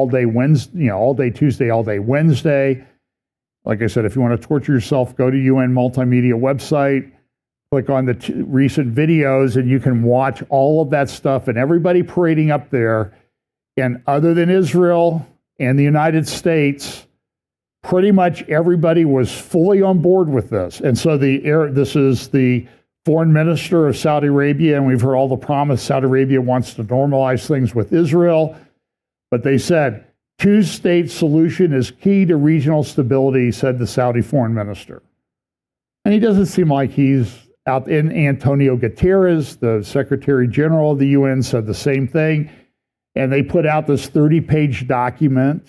day Wednesday, all day Tuesday, all day Wednesday. Like I said, if you want to torture yourself, go to UN Multimedia website, click on the recent videos, and you can watch all of that stuff and everybody parading up there. And other than Israel and the United States, pretty much everybody was fully on board with this. And so this is the foreign minister of Saudi Arabia, and we've heard all the promise Saudi Arabia wants to normalize things with Israel. But they said, two-state solution is key to regional stability, said the Saudi foreign minister. And he doesn't seem like he's out in. Antonio Guterres, the Secretary General of the UN, said the same thing. And they put out this 30-page document.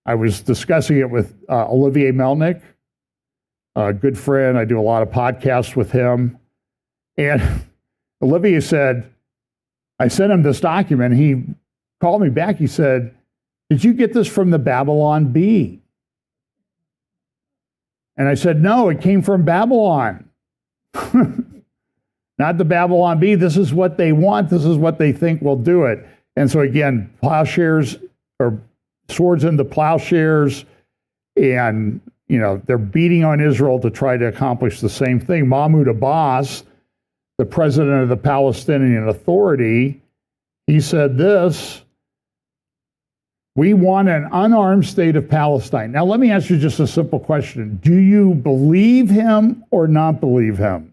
I was discussing it with Olivier Melnick, a good friend. I do a lot of podcasts with him. And Olivier said, I sent him this document. He called me back. He said, did you get this from the Babylon Bee? And I said, no, it came from Babylon. Not the Babylon Bee. This is what they want. This is what they think will do it. And so again, plowshares or swords into plowshares, and they're beating on Israel to try to accomplish the same thing. Mahmoud Abbas, the president of the Palestinian Authority, he said this: we want an unarmed state of Palestine. Now, let me ask you just a simple question. Do you believe him or not believe him?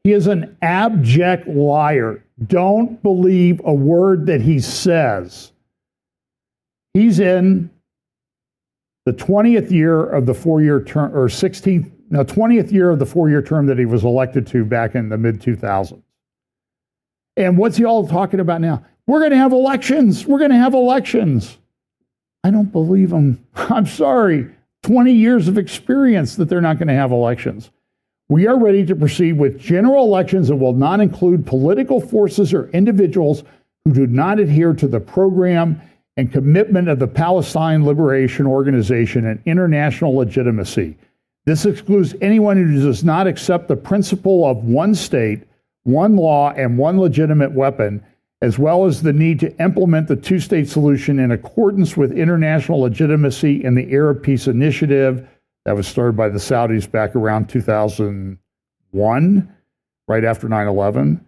He is an abject liar. Don't believe a word that he says. He's in the 20th year of the 4-year term, or 20th year of the 4-year term that he was elected to back in the mid-2000s. And what's he all talking about now? We're going to have elections. We're going to have elections. I don't believe him. I'm sorry. 20 years of experience that they're not going to have elections. We are ready to proceed with general elections that will not include political forces or individuals who do not adhere to the program and commitment of the Palestine Liberation Organization and international legitimacy. This excludes anyone who does not accept the principle of one state, one law, and one legitimate weapon, as well as the need to implement the two-state solution in accordance with international legitimacy and the Arab Peace Initiative that was started by the Saudis back around 2001, right after 9/11.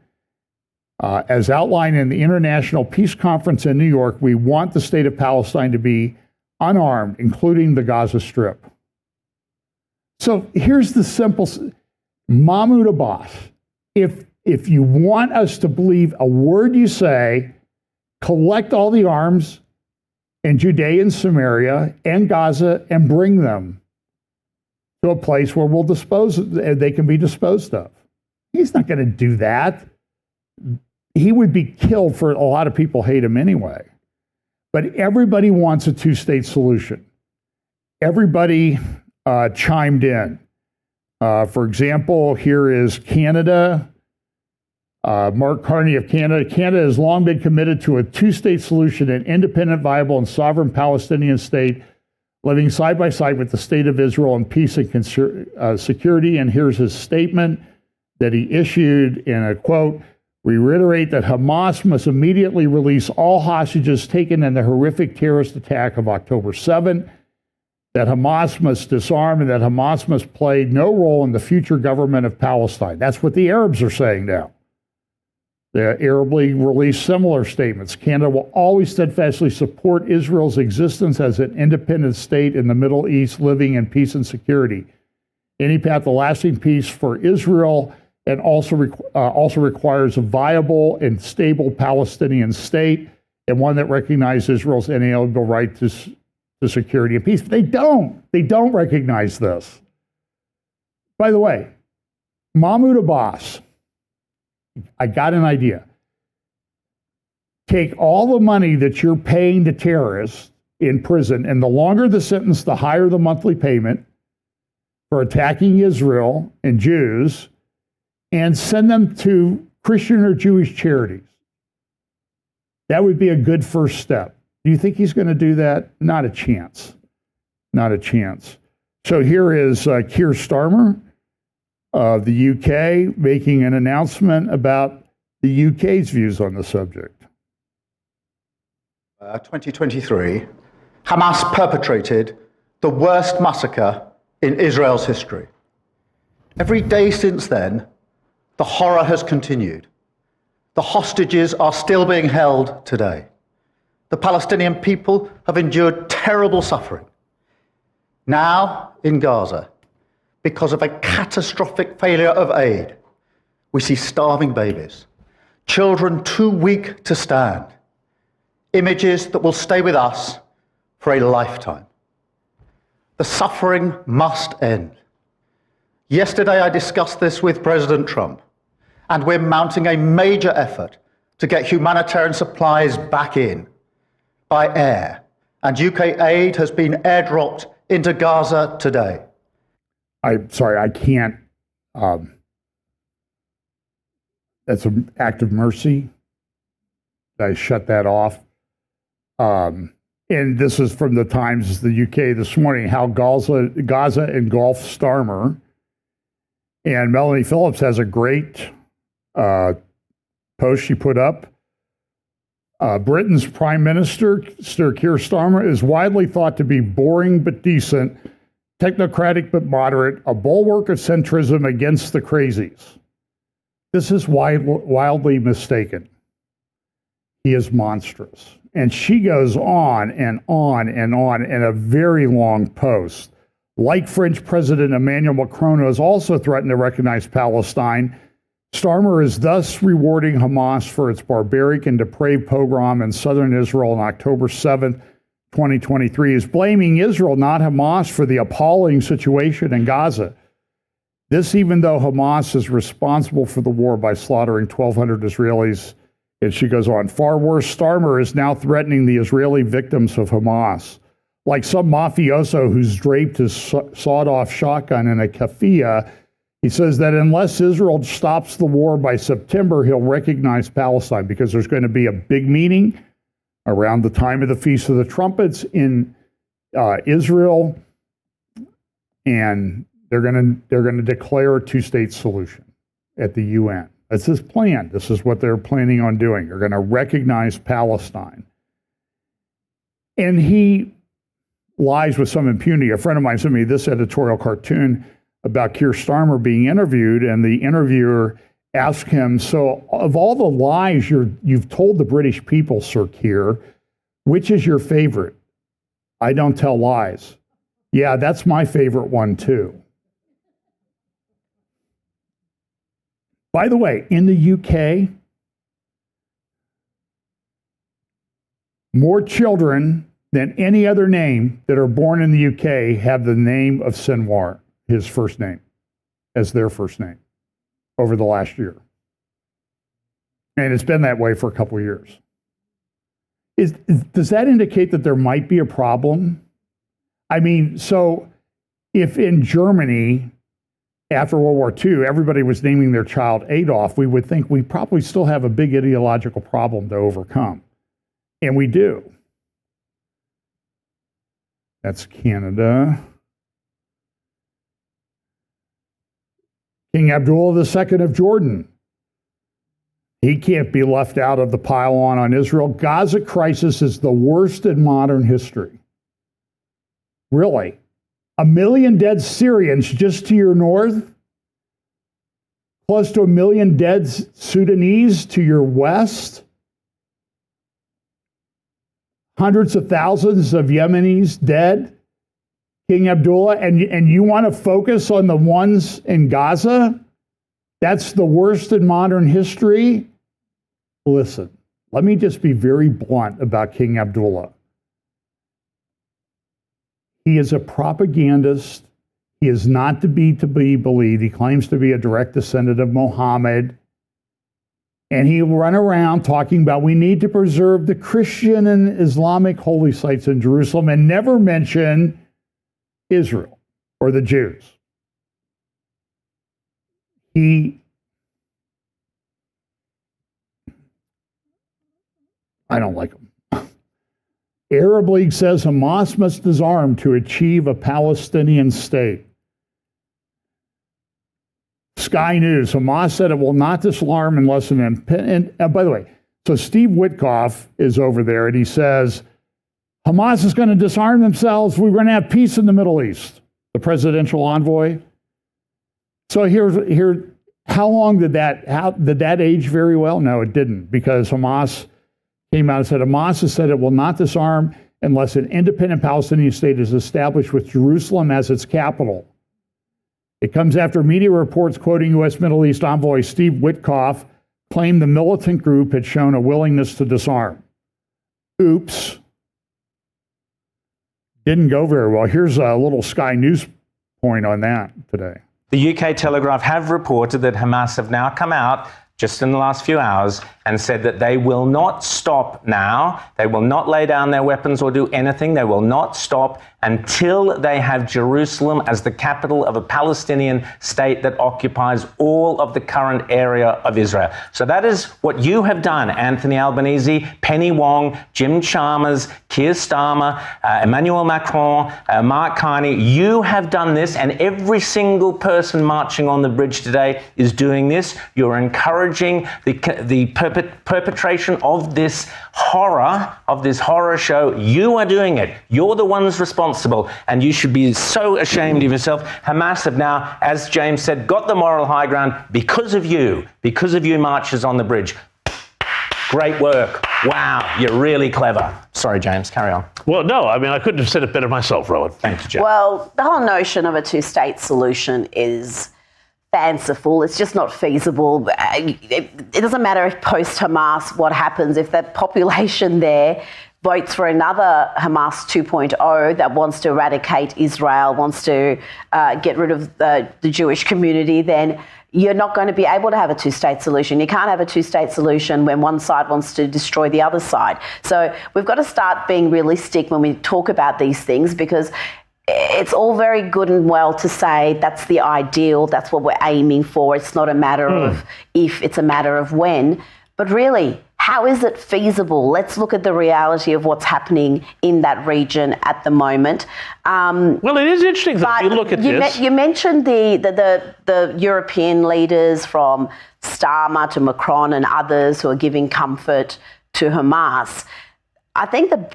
As outlined in the International Peace Conference in New York, we want the state of Palestine to be unarmed, including the Gaza Strip. So here's the simple, Mahmoud Abbas, if you want us to believe a word you say, collect all the arms in Judea and Samaria and Gaza and bring them to a place where they can be disposed of. He's not going to do that. He would be killed. For a lot of people hate him anyway. But everybody wants a two-state solution. Everybody chimed in. For example, here is Canada. Mark Carney of Canada. Canada has long been committed to a two-state solution, an independent, viable, and sovereign Palestinian state living side by side with the state of Israel in peace and security. And here's his statement that he issued in a quote: we reiterate that Hamas must immediately release all hostages taken in the horrific terrorist attack of October 7. that Hamas must disarm and that Hamas must play no role in the future government of Palestine. That's what the Arabs are saying now. The Arab League released similar statements. Canada will always steadfastly support Israel's existence as an independent state in the Middle East, living in peace and security. Any path to lasting peace for Israel and also requires a viable and stable Palestinian state and one that recognizes Israel's inalienable right to security and peace. They don't. They don't recognize this. By the way, Mahmoud Abbas, I got an idea. Take all the money that you're paying to terrorists in prison, and the longer the sentence, the higher the monthly payment for attacking Israel and Jews, and send them to Christian or Jewish charities. That would be a good first step. Do you think he's going to do that? Not a chance. Not a chance. So here is Keir Starmer of the UK making an announcement about the UK's views on the subject. 2023, Hamas perpetrated the worst massacre in Israel's history. Every day since then, the horror has continued. The hostages are still being held today. The Palestinian people have endured terrible suffering. Now, in Gaza, because of a catastrophic failure of aid, we see starving babies, children too weak to stand, images that will stay with us for a lifetime. The suffering must end. Yesterday, I discussed this with President Trump, and we're mounting a major effort to get humanitarian supplies back in by air, and UK aid has been airdropped into Gaza today. I'm sorry, I can't. That's an act of mercy. I shut that off. And this is from the Times, the UK this morning, how Gaza engulfed Starmer. And Melanie Phillips has a great post she put up. Britain's Prime Minister, Sir Keir Starmer, is widely thought to be boring but decent, technocratic but moderate, a bulwark of centrism against the crazies. This is wildly mistaken. He is monstrous. And she goes on and on and on in a very long post. Like French President Emmanuel Macron, who has also threatened to recognize Palestine, Starmer is thus rewarding Hamas for its barbaric and depraved pogrom in southern Israel on October 7th, 2023. Is blaming Israel, not Hamas, for the appalling situation in Gaza. This even though Hamas is responsible for the war by slaughtering 1,200 Israelis. And she goes on, far worse, Starmer is now threatening the Israeli victims of Hamas. Like some mafioso who's draped his sawed-off shotgun in a keffiyeh, he says that unless Israel stops the war by September, he'll recognize Palestine because there's going to be a big meeting around the time of the Feast of the Trumpets in Israel, and they're going to declare a two-state solution at the UN. That's his plan. This is what they're planning on doing. They're going to recognize Palestine. And he lies with some impunity. A friend of mine sent me this editorial cartoon about Keir Starmer being interviewed, and the interviewer asked him, so of all the lies you've told the British people, Sir Keir, which is your favorite? I don't tell lies. Yeah, that's my favorite one too. By the way, in the UK, more children than any other name that are born in the UK have the name of Sinwar, his first name, as their first name over the last year. And it's been that way for a couple of years. Does that indicate that there might be a problem? I mean, so if in Germany, after World War II, everybody was naming their child Adolf, we would think we probably still have a big ideological problem to overcome. And we do. That's Canada. King Abdullah II of Jordan. He can't be left out of the pile on Israel. Gaza crisis is the worst in modern history. Really. 1 million dead Syrians just to your north, close to 1 million dead Sudanese to your west, hundreds of thousands of Yemenis dead, King Abdullah, and you want to focus on the ones in Gaza? That's the worst in modern history? Listen, let me just be very blunt about King Abdullah. He is a propagandist. He is not to be believed. He claims to be a direct descendant of Muhammad. And he will run around talking about we need to preserve the Christian and Islamic holy sites in Jerusalem and never mention Israel or the Jews. I don't like him. Arab League says Hamas must disarm to achieve a Palestinian state. Sky News, Hamas said it will not disarm unless by the way, so Steve Witkoff is over there and he says, Hamas is going to disarm themselves. We're going to have peace in the Middle East. The presidential envoy. So how long did that age very well? No, it didn't, because Hamas came out and said, Hamas has said it will not disarm unless an independent Palestinian state is established with Jerusalem as its capital. It comes after media reports quoting U.S. Middle East envoy Steve Witkoff claimed the militant group had shown a willingness to disarm. Oops. Didn't go very well. Here's a little Sky News point on that today. The UK Telegraph have reported that Hamas have now come out just in the last few hours and said that they will not stop now. They will not lay down their weapons or do anything. They will not stop until they have Jerusalem as the capital of a Palestinian state that occupies all of the current area of Israel. So that is what you have done, Anthony Albanese, Penny Wong, Jim Chalmers, Keir Starmer, Emmanuel Macron, Mark Carney. You have done this, and every single person marching on the bridge today is doing this. You're encouraging the perpetration of this horror show. You are doing it. You're the ones responsible, and you should be so ashamed of yourself. Hamas have now, as James said, got the moral high ground because of you marchers on the bridge. Great work. Wow, you're really clever. Sorry, James, carry on. Well, no, I mean, I couldn't have said it better myself, Rowan. Thank you, James. Well, the whole notion of a two-state solution is fanciful. It's just not feasible. It doesn't matter if post-Hamas what happens, if the population there votes for another Hamas 2.0 that wants to eradicate Israel, wants to get rid of the Jewish community, then you're not going to be able to have a two-state solution. You can't have a two-state solution when one side wants to destroy the other side. So we've got to start being realistic when we talk about these things, because it's all very good and well to say that's the ideal, that's what we're aiming for. It's not a matter of if, it's a matter of when. But really, how is it feasible? Let's look at the reality of what's happening in that region at the moment. Well, it is interesting that you look at this. You mentioned the European leaders, from Starmer to Macron and others, who are giving comfort to Hamas. I think the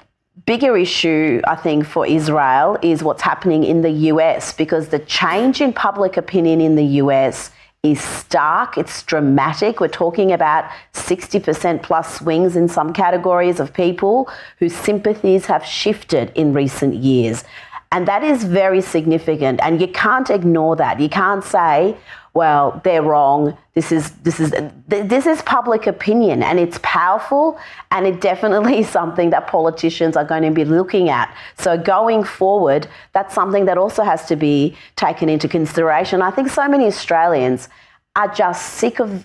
bigger issue, for Israel is what's happening in the US, because the change in public opinion in the US is stark, it's dramatic. We're talking about 60% plus swings in some categories of people whose sympathies have shifted in recent years. And that is very significant, and you can't ignore that. You can't say, well, they're wrong. This is public opinion, and it's powerful, and it definitely is something that politicians are going to be looking at. So going forward, that's something that also has to be taken into consideration. I think so many Australians are just sick of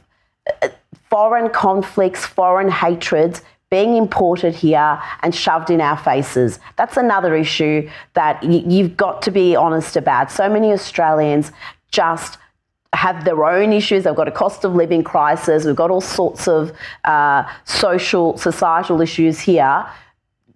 foreign conflicts, foreign hatreds being imported here and shoved in our faces. That's another issue that you've got to be honest about. So many Australians just have their own issues. They've got a cost of living crisis. We've got all sorts of societal issues here.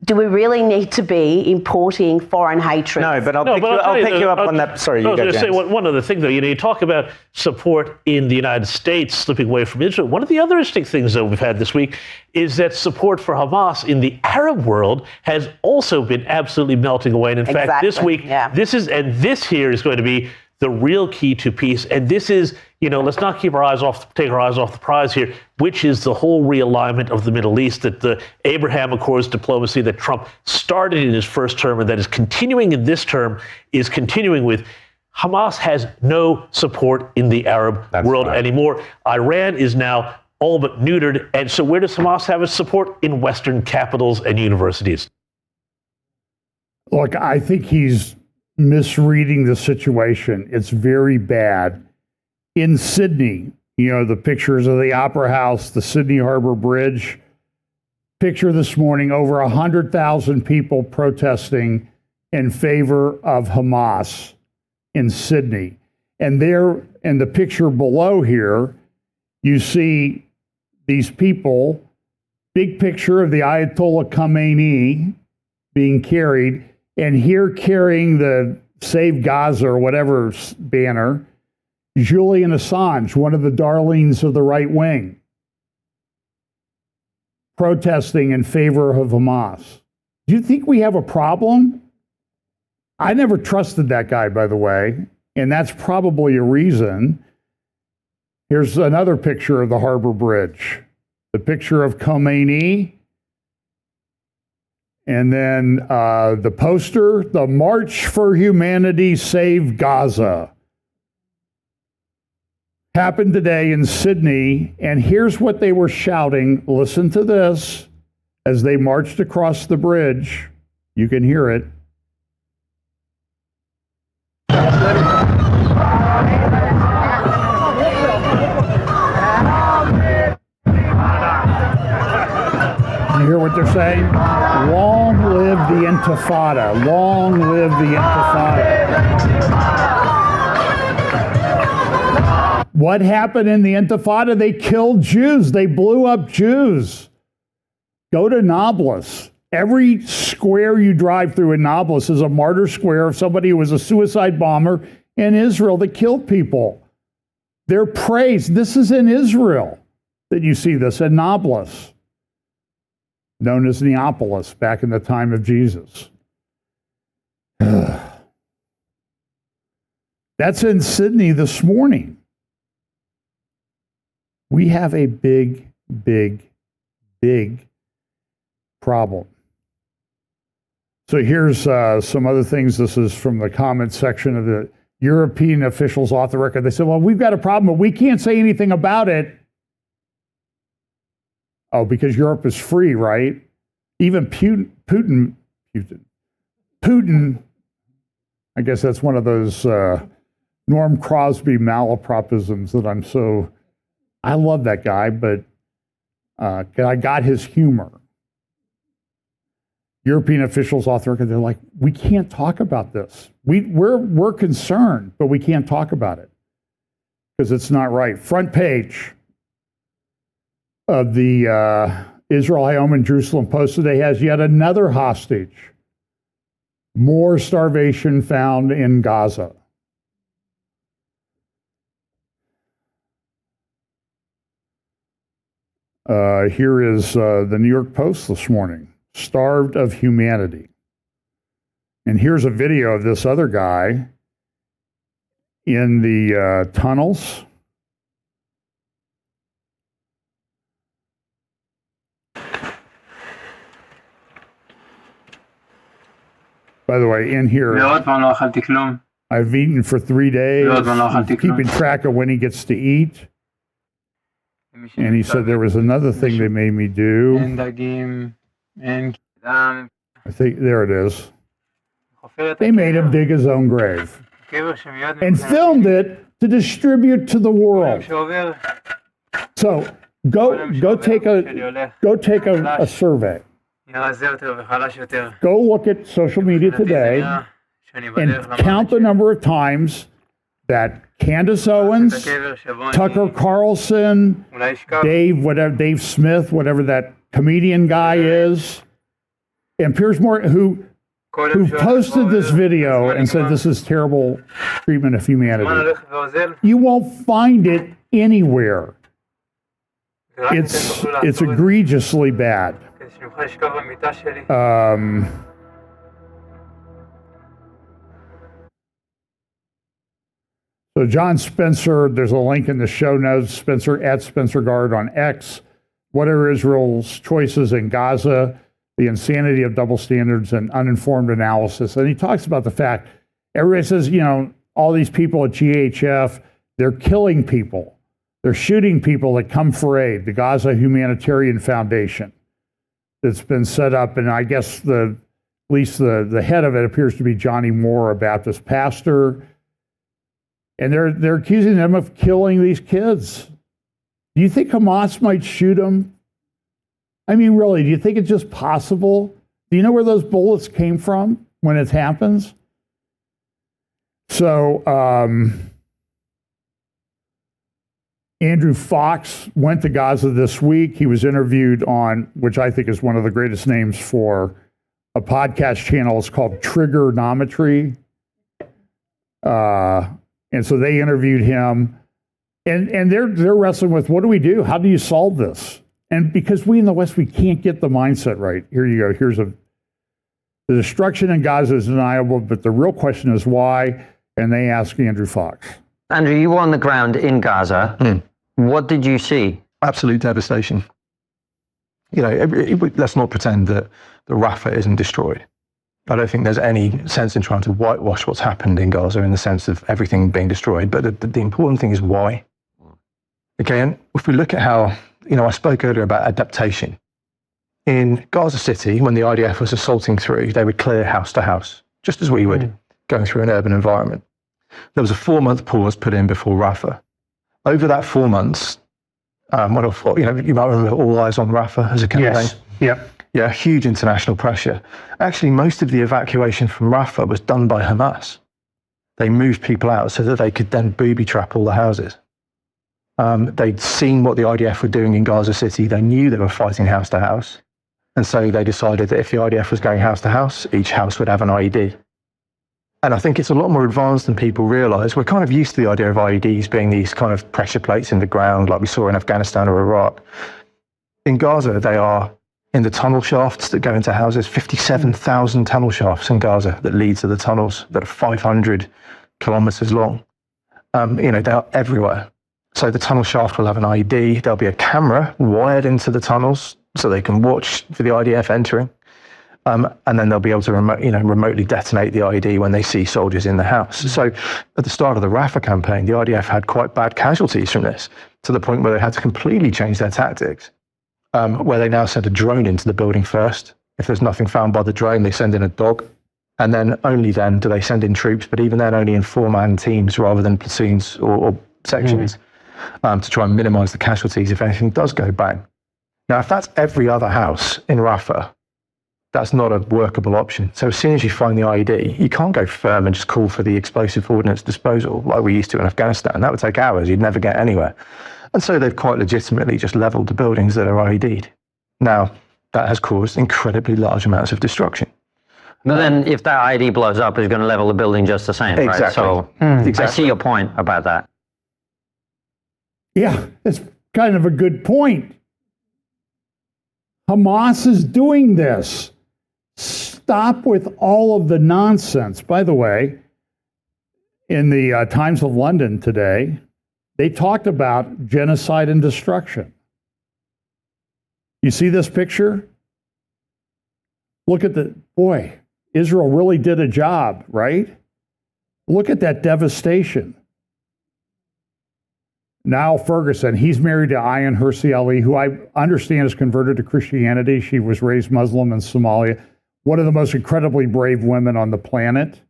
do we really need to be importing foreign hatred? No, but I'll pick you up on that. Sorry, you go, James. I was going to say one other thing, though. You talk about support in the United States slipping away from Israel. One of the other interesting things that we've had this week is that support for Hamas in the Arab world has also been absolutely melting away. And in fact, this week, this here is going to be the real key to peace. And this is, let's not take our eyes off the prize here, which is the whole realignment of the Middle East, that the Abraham Accords diplomacy that Trump started in his first term and that is continuing in this term is continuing with. Hamas has no support in the Arab world anymore. Iran is now all but neutered. And so where does Hamas have its support? In Western capitals and universities. Look, I think he's misreading the situation. It's very bad. In Sydney, the pictures of the Opera House, the Sydney Harbour Bridge. Picture this morning, over 100,000 people protesting in favor of Hamas in Sydney. And there, in the picture below here, you see these people, big picture of the Ayatollah Khamenei being carried, and here carrying the Save Gaza or whatever banner, Julian Assange, one of the darlings of the right wing, protesting in favor of Hamas. Do you think we have a problem? I never trusted that guy, by the way, and that's probably a reason. Here's another picture of the Harbor Bridge, the picture of Khomeini. And then the poster, the March for Humanity, Save Gaza. Happened today in Sydney, and here's what they were shouting. Listen to this as they marched across the bridge. You can hear it. You hear what they're saying? Long live the Intifada. Long live the Intifada. What happened in the Intifada? They killed Jews. They blew up Jews. Go to Nablus. Every square you drive through in Nablus is a martyr square of somebody who was a suicide bomber in Israel that killed people. They're praised. This is in Israel that you see this, in Nablus, known as Neapolis back in the time of Jesus. That's in Sydney this morning. We have a big, big, big problem. So here's some other things. This is from the comment section of the European officials off the record. They said, well, we've got a problem, but we can't say anything about it. Oh, because Europe is free, right? Even Putin, I guess that's one of those Norm Crosby malapropisms that I love that guy, but I got his humor. European officials off the record, they're like, we can't talk about this. We're concerned, but we can't talk about it because it's not right. Front page of the Israel, Hayom, and Jerusalem Post today has yet another hostage. More starvation found in Gaza. Here is the New York Post this morning. Starved of humanity. And here's a video of this other guy in the tunnels. By the way, in here, I've eaten for 3 days. He's keeping track of when he gets to eat. And he said there was another thing they made me do. I think, there it is. They made him dig his own grave and filmed it to distribute to the world. So go take a survey. Go look at social media today and count the number of times that Candace Owens, Tucker Carlson, Dave Smith, whatever that comedian guy is, And Piers Morgan, who posted this video and said this is terrible treatment of humanity. You won't find it anywhere. It's egregiously bad. So John Spencer, there's a link in the show notes, Spencer at SpencerGuard on X. What are Israel's choices in Gaza? The insanity of double standards and uninformed analysis. And he talks about the fact, everybody says, you know, all these people at GHF, they're killing people. They're shooting people that come for aid. The Gaza Humanitarian Foundation that's been set up, and I guess at least the head of it appears to be Johnny Moore, a Baptist pastor. And they're accusing them of killing these kids. Do you think Hamas might shoot them? I mean, really, do you think it's just possible? Do you know where those bullets came from when it happens? So Andrew Fox went to Gaza this week. He was interviewed on, which I think is one of the greatest names for a podcast channel. It's called Triggernometry. And so they interviewed him, and they're wrestling with, what do we do? How do you solve this? And because we in the West, we can't get the mindset right. Here you go. The destruction in Gaza is deniable, but the real question is why? And they ask Andrew Fox. Andrew, you were on the ground in Gaza. What did you see? Absolute devastation. You know, let's not pretend that the Rafah isn't destroyed. I don't think there's any sense in trying to whitewash what's happened in Gaza in the sense of everything being destroyed. But the important thing is why. Okay, and if we look at how, you know, I spoke earlier about adaptation. In Gaza City, when the IDF was assaulting through, they would clear house to house, just as we would, going through an urban environment. There was a 4-month pause put in before Rafah. Over that 4 months, you might remember All Eyes on Rafah as a campaign. Yes. Yep. Yeah, huge international pressure. Actually, most of the evacuation from Rafah was done by Hamas. They moved people out so that they could then booby trap all the houses. They'd seen what the IDF were doing in Gaza City. They knew they were fighting house to house. And so they decided that if the IDF was going house to house, each house would have an IED. And I think it's a lot more advanced than people realize. We're kind of used to the idea of IEDs being these kind of pressure plates in the ground like we saw in Afghanistan or Iraq. In Gaza, they are in the tunnel shafts that go into houses, 57,000 tunnel shafts in Gaza that lead to the tunnels that are 500 kilometers long. They are everywhere. So the tunnel shaft will have an IED. There'll be a camera wired into the tunnels so they can watch for the IDF entering. And then they'll be able to remotely detonate the IED when they see soldiers in the house. So at the start of the Rafah campaign, the IDF had quite bad casualties from this, to the point where they had to completely change their tactics, where they now send a drone into the building first. If there's nothing found by the drone, they send in a dog. And then only then do they send in troops, but even then only in 4-man teams rather than platoons or sections, to try and minimize the casualties if anything does go bang. Now, if that's every other house in Rafah, that's not a workable option. So as soon as you find the IED, you can't go firm and just call for the explosive ordnance disposal like we used to in Afghanistan. That would take hours. You'd never get anywhere. And so they've quite legitimately just leveled the buildings that are IED'd. Now, that has caused incredibly large amounts of destruction. But then if that IED blows up, it's going to level the building just the same, exactly. right? So Exactly. I see your point about that. Yeah, it's kind of a good point. Hamas is doing this. Stop with all of the nonsense. By the way, in the Times of London today, they talked about genocide and destruction. You see this picture? Look at Israel really did a job, right? Look at that devastation. Niall Ferguson, he's married to Ayan Hirsi Ali, who I understand is converted to Christianity. She was raised Muslim in Somalia. One of the most incredibly brave women on the planet.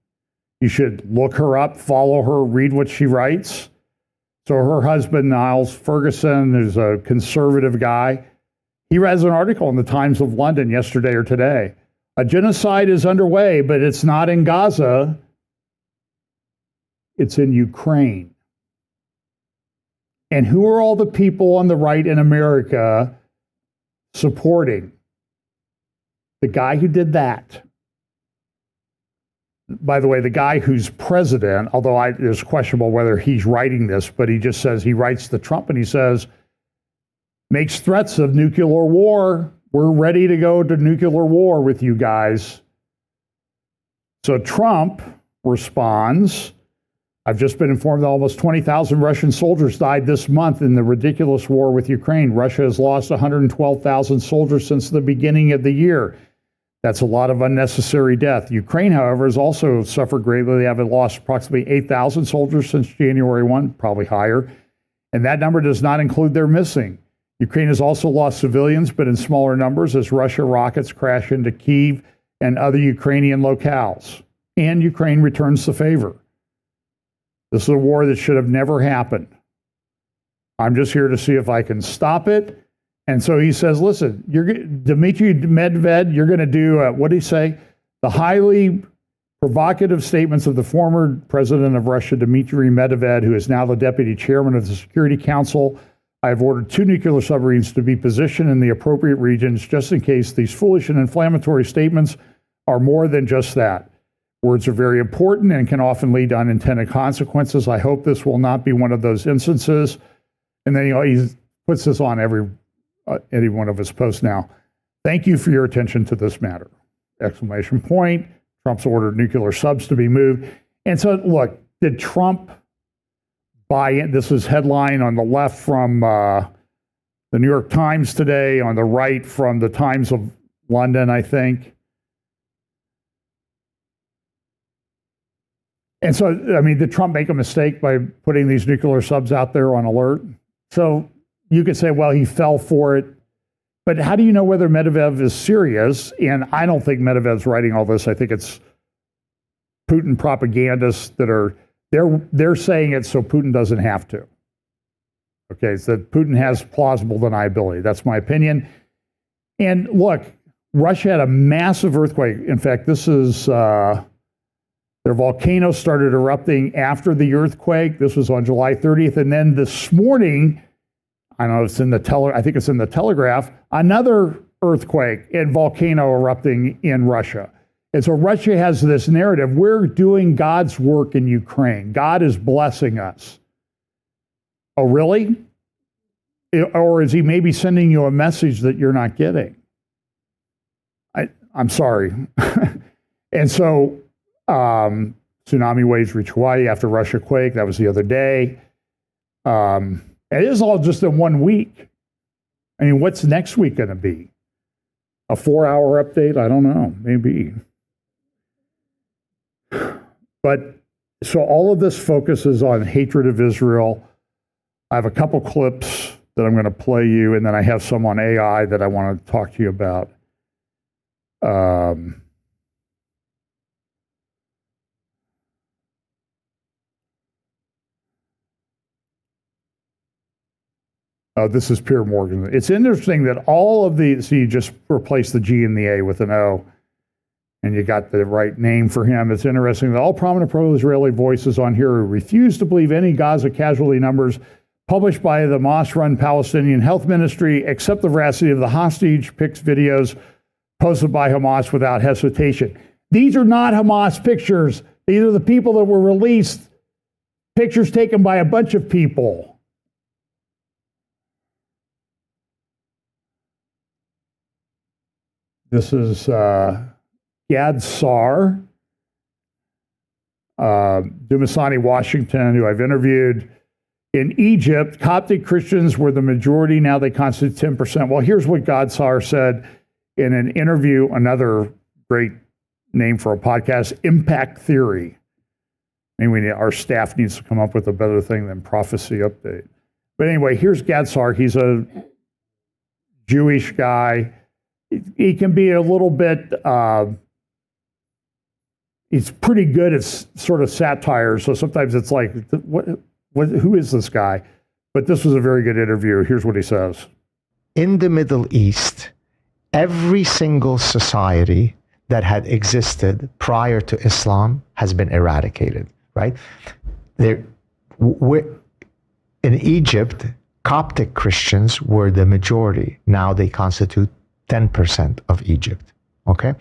You should look her up, follow her, read what she writes. So her husband, Niall Ferguson, is a conservative guy. He has an article in the Times of London yesterday or today. A genocide is underway, but it's not in Gaza. It's in Ukraine. And who are all the people on the right in America supporting The guy who did that, by the way, the guy who's president, although it's questionable whether he's writing this, but he just says, he writes to Trump and he says, makes threats of nuclear war. We're ready to go to nuclear war with you guys. So Trump responds, I've just been informed that almost 20,000 Russian soldiers died this month in the ridiculous war with Ukraine. Russia has lost 112,000 soldiers since the beginning of the year. That's a lot of unnecessary death. Ukraine, however, has also suffered greatly. They have lost approximately 8,000 soldiers since January 1, probably higher. And that number does not include their missing. Ukraine has also lost civilians, but in smaller numbers as Russia rockets crash into Kyiv and other Ukrainian locales. And Ukraine returns the favor. This is a war that should have never happened. I'm just here to see if I can stop it. And so he says, listen, Dmitry Medvedev, you're going to do, what did he say? The highly provocative statements of the former president of Russia, Dmitry Medvedev, who is now the deputy chairman of the Security Council. I have ordered 2 nuclear submarines to be positioned in the appropriate regions just in case these foolish and inflammatory statements are more than just that. Words are very important and can often lead to unintended consequences. I hope this will not be one of those instances. And then he puts this on any one of his posts now. Thank you for your attention to this matter. Exclamation point. Trump's ordered nuclear subs to be moved. And so, look, did Trump buy in? This is headline on the left from the New York Times today, on the right from the Times of London, I think. And so, I mean, did Trump make a mistake by putting these nuclear subs out there on alert? So you could say, well, he fell for it. But how do you know whether Medvedev is serious? And I don't think Medvedev's writing all this. I think it's Putin propagandists that are, they're saying it so Putin doesn't have to. Okay, so Putin has plausible deniability. That's my opinion. And look, Russia had a massive earthquake. In fact, this is... their volcano started erupting after the earthquake. This was on July 30th. And then this morning, I don't know if it's in the I think it's in the Telegraph, another earthquake and volcano erupting in Russia. And so Russia has this narrative, we're doing God's work in Ukraine. God is blessing us. Oh, really? Or is he maybe sending you a message that you're not getting? I'm sorry. And so, tsunami waves reach Hawaii after Russia quake. That was the other day. It is all just in 1 week. I mean, what's next week going to be? A 4-hour update? I don't know. Maybe. But so all of this focuses on hatred of Israel. I have a couple clips that I'm going to play you, and then I have some on AI that I want to talk to you about. This is Pierre Morgan. It's interesting that all of these, so you just replace the G and the A with an O, and you got the right name for him. It's interesting that all prominent pro-Israeli voices on here refuse to believe any Gaza casualty numbers published by the Hamas-run Palestinian Health Ministry, except the veracity of the hostage pics videos posted by Hamas without hesitation. These are not Hamas pictures. These are the people that were released, pictures taken by a bunch of people. This is Gideon Saar, Dumasani, Washington, who I've interviewed. In Egypt, Coptic Christians were the majority. Now they constitute 10%. Well, here's what Gideon Saar said in an interview, another great name for a podcast, Impact Theory. I mean, our staff needs to come up with a better thing than Prophecy Update. But anyway, here's Gideon Saar. He's a Jewish guy. He can be a little bit, he's pretty good at sort of satire. So sometimes it's like, who is this guy? But this was a very good interview. Here's what he says. In the Middle East, every single society that had existed prior to Islam has been eradicated, right? In Egypt, Coptic Christians were the majority. Now they constitute 10% of Egypt. Okay.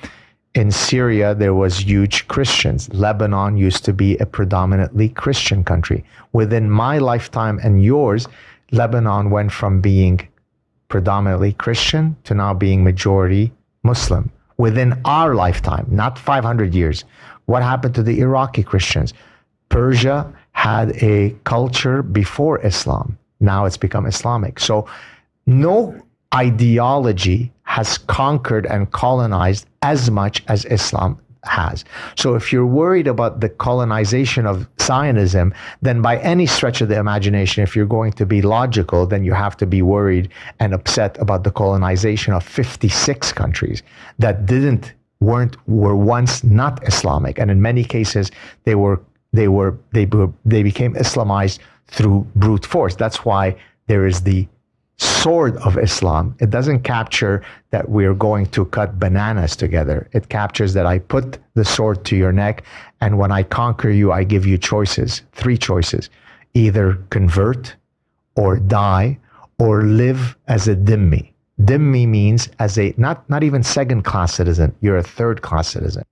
In Syria, there was huge Christians. Lebanon used to be a predominantly Christian country. Within my lifetime and yours, Lebanon went from being predominantly Christian to now being majority Muslim. Within our lifetime, not 500 years. What happened to the Iraqi Christians? Persia had a culture before Islam. Now it's become Islamic. So no ideology has conquered and colonized as much as Islam has. So if you're worried about the colonization of Zionism, then by any stretch of the imagination, if you're going to be logical, then you have to be worried and upset about the colonization of 56 countries that were once not Islamic, and in many cases they became Islamized through brute force. That's why there is the sword of Islam. It doesn't capture that we're going to cut bananas together. It captures that I put the sword to your neck, and when I conquer you, I give you choices, 3 choices. Either convert, or die, or live as a dhimmi. Dhimmi means as a, not even second-class citizen, you're a third-class citizen.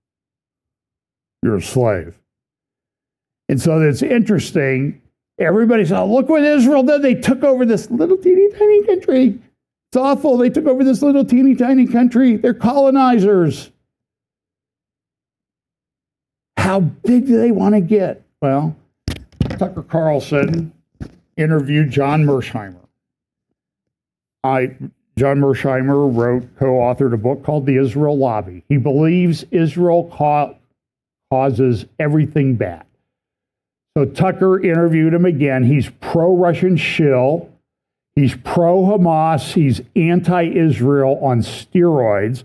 You're a slave. And so it's interesting. Everybody said, look what Israel did. They took over this little teeny tiny country. It's awful. They took over this little teeny tiny country. They're colonizers. How big do they want to get? Well, Tucker Carlson interviewed John Mersheimer. John Mersheimer co-authored a book called The Israel Lobby. He believes Israel causes everything bad. So Tucker interviewed him again. He's pro-Russian shill. He's pro-Hamas. He's anti-Israel on steroids.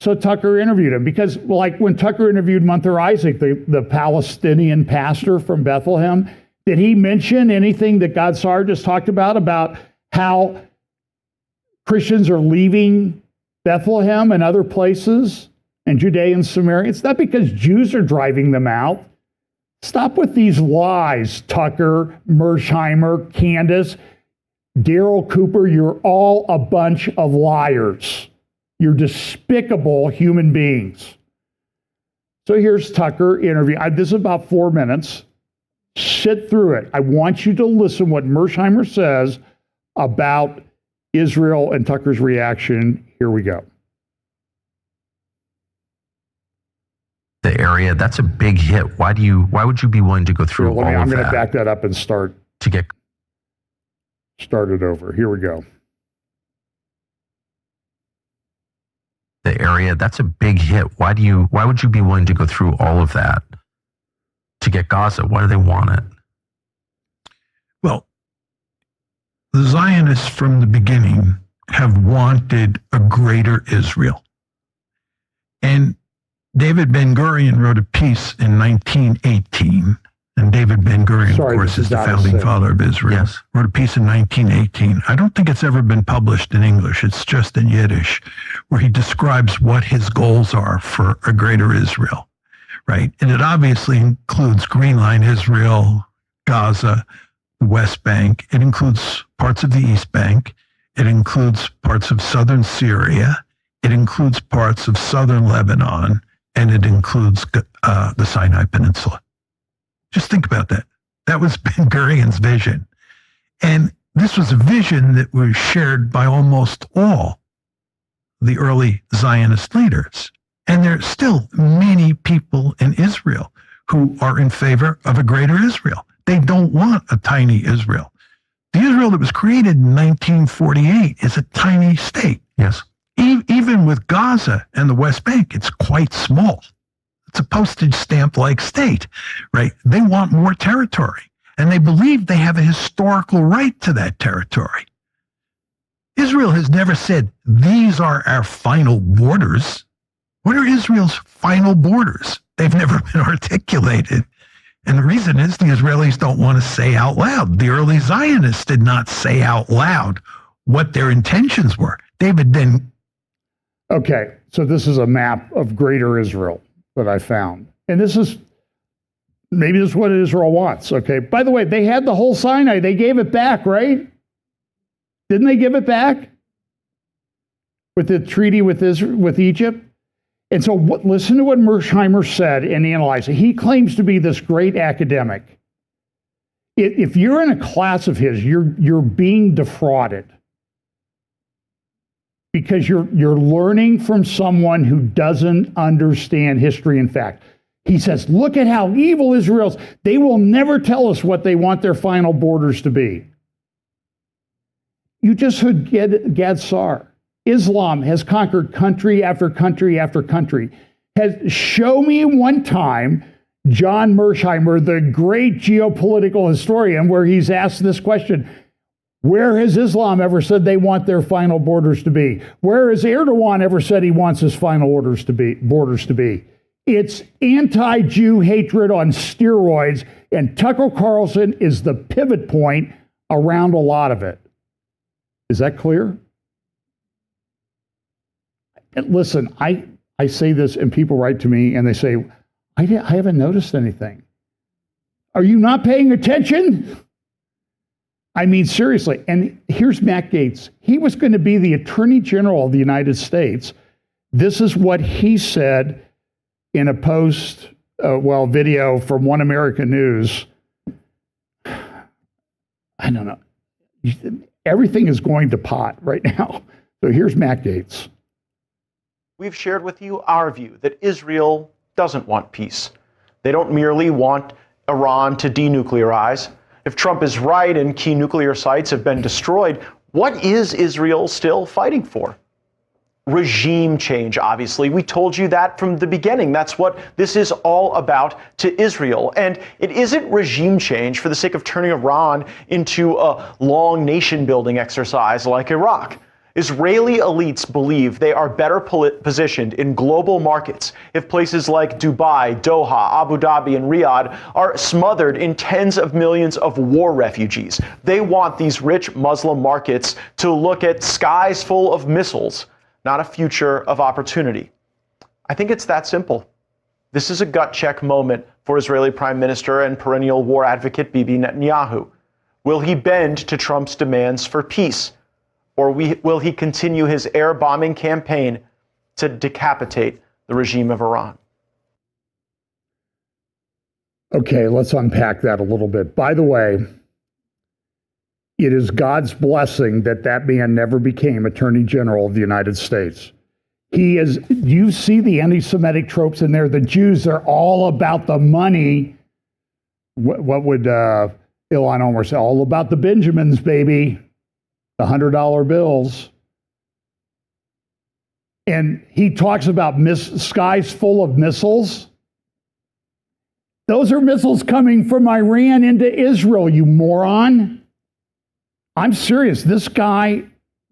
So Tucker interviewed him because, like when Tucker interviewed Munther Isaac, the Palestinian pastor from Bethlehem, did he mention anything that Gideon Saar just talked about how Christians are leaving Bethlehem and other places and Judea and Samaria? It's not because Jews are driving them out. Stop with these lies, Tucker, Mersheimer, Candace, Daryl Cooper. You're all a bunch of liars. You're despicable human beings. So here's Tucker interview. This is about 4 minutes. Sit through it. I want you to listen what Mersheimer says about Israel and Tucker's reaction. Here we go. The area, that's a big hit. Why would you be willing to go through all of that? I'm going to back that up and start it over. Here we go. The area, that's a big hit. Why would you be willing to go through all of that to get Gaza? Why do they want it? Well, the Zionists from the beginning have wanted a greater Israel. And David Ben-Gurion wrote a piece in 1918, and David Ben-Gurion, of course, is the founding father of Israel. Yes. Wrote a piece in 1918. I don't think it's ever been published in English. It's just in Yiddish, where he describes what his goals are for a greater Israel, right? And it obviously includes Green Line Israel, Gaza, the West Bank. It includes parts of the East Bank. It includes parts of southern Syria. It includes parts of southern Lebanon. And it includes the Sinai Peninsula. Just think about that. That was Ben-Gurion's vision. And this was a vision that was shared by almost all the early Zionist leaders. And there are still many people in Israel who are in favor of a greater Israel. They don't want a tiny Israel. The Israel that was created in 1948 is a tiny state. Yes. Even with Gaza and the West Bank, it's quite small. It's a postage stamp-like state, right? They want more territory, and they believe they have a historical right to that territory. Israel has never said, these are our final borders. What are Israel's final borders? They've never been articulated. And the reason is the Israelis don't want to say out loud. The early Zionists did not say out loud what their intentions were. David then... Okay, so this is a map of Greater Israel that I found. And this is what Israel wants, okay? By the way, they had the whole Sinai. They gave it back, right? Didn't they give it back? With the treaty with Egypt? And so listen to what Mersheimer said and analyze it. He claims to be this great academic. If you're in a class of his, you're being defrauded because you're learning from someone who doesn't understand history and fact. He says, look at how evil Israel is. They will never tell us what they want their final borders to be. You just heard Gideon Saar. Islam has conquered country after country after country. Show me one time John Mersheimer, the great geopolitical historian, where he's asked this question: where has Islam ever said they want their final borders to be? Where has Erdogan ever said he wants his final borders to be? It's anti-Jew hatred on steroids, and Tucker Carlson is the pivot point around a lot of it. Is that clear? And listen, I say this and people write to me and they say, I haven't noticed anything. Are you not paying attention? I mean, seriously. And here's Matt Gaetz. He was going to be the Attorney General of the United States. This is what he said in a video from One American News. I don't know. Everything is going to pot right now. So here's Matt Gaetz. We've shared with you our view that Israel doesn't want peace. They don't merely want Iran to denuclearize. If Trump is right and key nuclear sites have been destroyed, what is Israel still fighting for? Regime change, obviously. We told you that from the beginning. That's what this is all about to Israel. And it isn't regime change for the sake of turning Iran into a long nation-building exercise like Iraq. Israeli elites believe they are better positioned in global markets if places like Dubai, Doha, Abu Dhabi, and Riyadh are smothered in tens of millions of war refugees. They want these rich Muslim markets to look at skies full of missiles, not a future of opportunity. I think it's that simple. This is a gut check moment for Israeli Prime Minister and perennial war advocate Bibi Netanyahu. Will he bend to Trump's demands for peace? Or will he continue his air bombing campaign to decapitate the regime of Iran? Okay, let's unpack that a little bit. By the way, it is God's blessing that that man never became Attorney General of the United States. You see the anti-Semitic tropes in there. The Jews are all about the money. What would Ilhan Omar say? All about the Benjamins, baby. The $100 bills. And he talks about skies full of missiles. Those are missiles coming from Iran into Israel, you moron. I'm serious. This guy,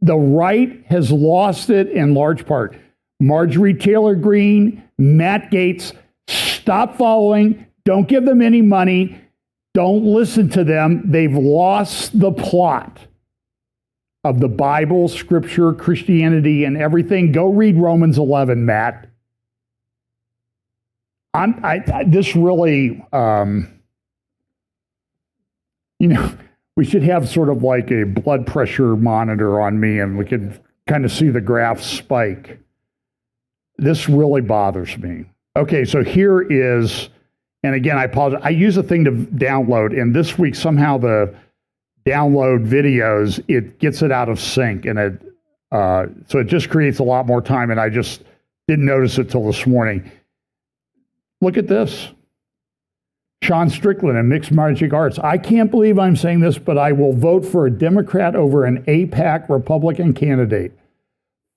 the right has lost it in large part. Marjorie Taylor Greene, Matt Gaetz, stop following. Don't give them any money. Don't listen to them. They've lost the plot of the Bible, Scripture, Christianity, and everything. Go read Romans 11, Matt. This really, we should have sort of like a blood pressure monitor on me, and we can kind of see the graph spike. This really bothers me. Okay, so here is, and again, I apologize. I use a thing to download, and this week somehow the download videos, it gets it out of sync, and so it just creates a lot more time, and I just didn't notice it till this morning. Look at this. Sean Strickland in Mixed Martial Arts. I can't believe I'm saying this, but I will vote for a Democrat over an AIPAC Republican candidate.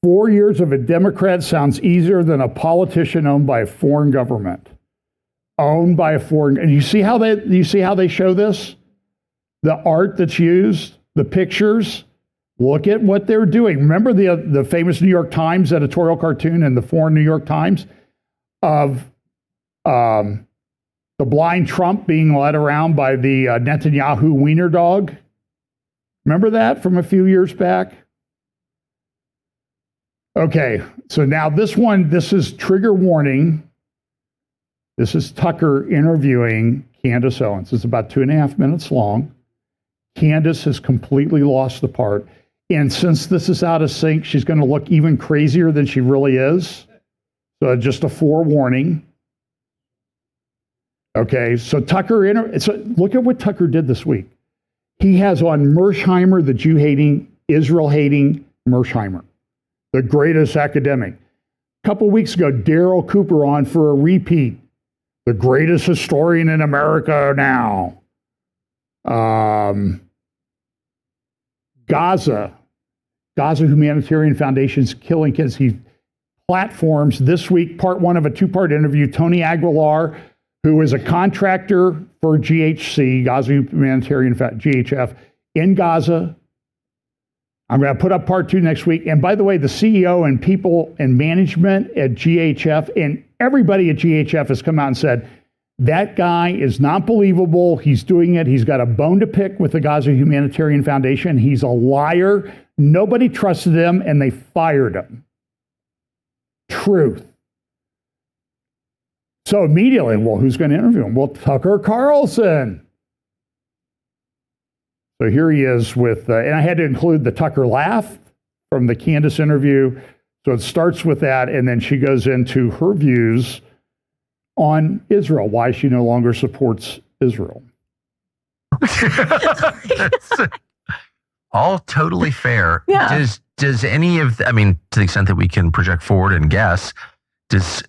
4 years of a Democrat sounds easier than a politician owned by a foreign government. And you see how they show this? The art that's used, the pictures, look at what they're doing. Remember the famous New York Times editorial cartoon in the foreign New York Times of the blind Trump being led around by the Netanyahu wiener dog? Remember that from a few years back? Okay, so now this is trigger warning. This is Tucker interviewing Candace Owens. It's about 2.5 minutes long. Candace has completely lost the part. And since this is out of sync, she's going to look even crazier than she really is. So just a forewarning. Okay, so so look at what Tucker did this week. He has on Mersheimer, the Jew-hating, Israel-hating Mersheimer, the greatest academic. A couple weeks ago, Daryl Cooper on for a repeat, the greatest historian in America now. Gaza Humanitarian Foundation's killing kids. He platforms this week, part one of a two-part interview, Tony Aguilar, who is a contractor for GHC, Gaza Humanitarian, GHF, in Gaza. I'm going to put up part two next week. And by the way, the CEO and people and management at GHF and everybody at GHF has come out and said, that guy is not believable. He's doing it. He's got a bone to pick with the Gaza Humanitarian Foundation. He's a liar. Nobody trusted him, and they fired him. Truth. So immediately, well, who's going to interview him? Well, Tucker Carlson. So here he is with, and I had to include the Tucker laugh from the Candace interview. So it starts with that, and then she goes into her views on Israel, why she no longer supports Israel. All totally fair. Yeah. Does any of, I mean, to the extent that we can project forward and guess, does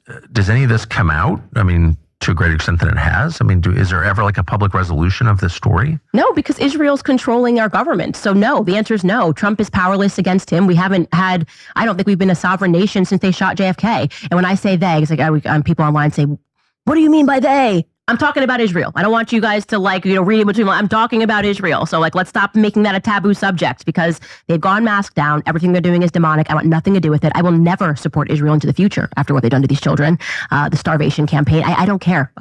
any of this come out? I mean, to a greater extent than it has? I mean, is there ever like a public resolution of this story? No, because Israel's controlling our government. So no, the answer is no. Trump is powerless against him. We haven't had, I don't think we've been a sovereign nation since they shot JFK. And when I say they, it's like people online say, what do you mean by they? I'm talking about Israel. I don't want you guys to read in between. I'm talking about Israel. So let's stop making that a taboo subject because they've gone mask down. Everything they're doing is demonic. I want nothing to do with it. I will never support Israel into the future after what they've done to these children. The starvation campaign. I don't care.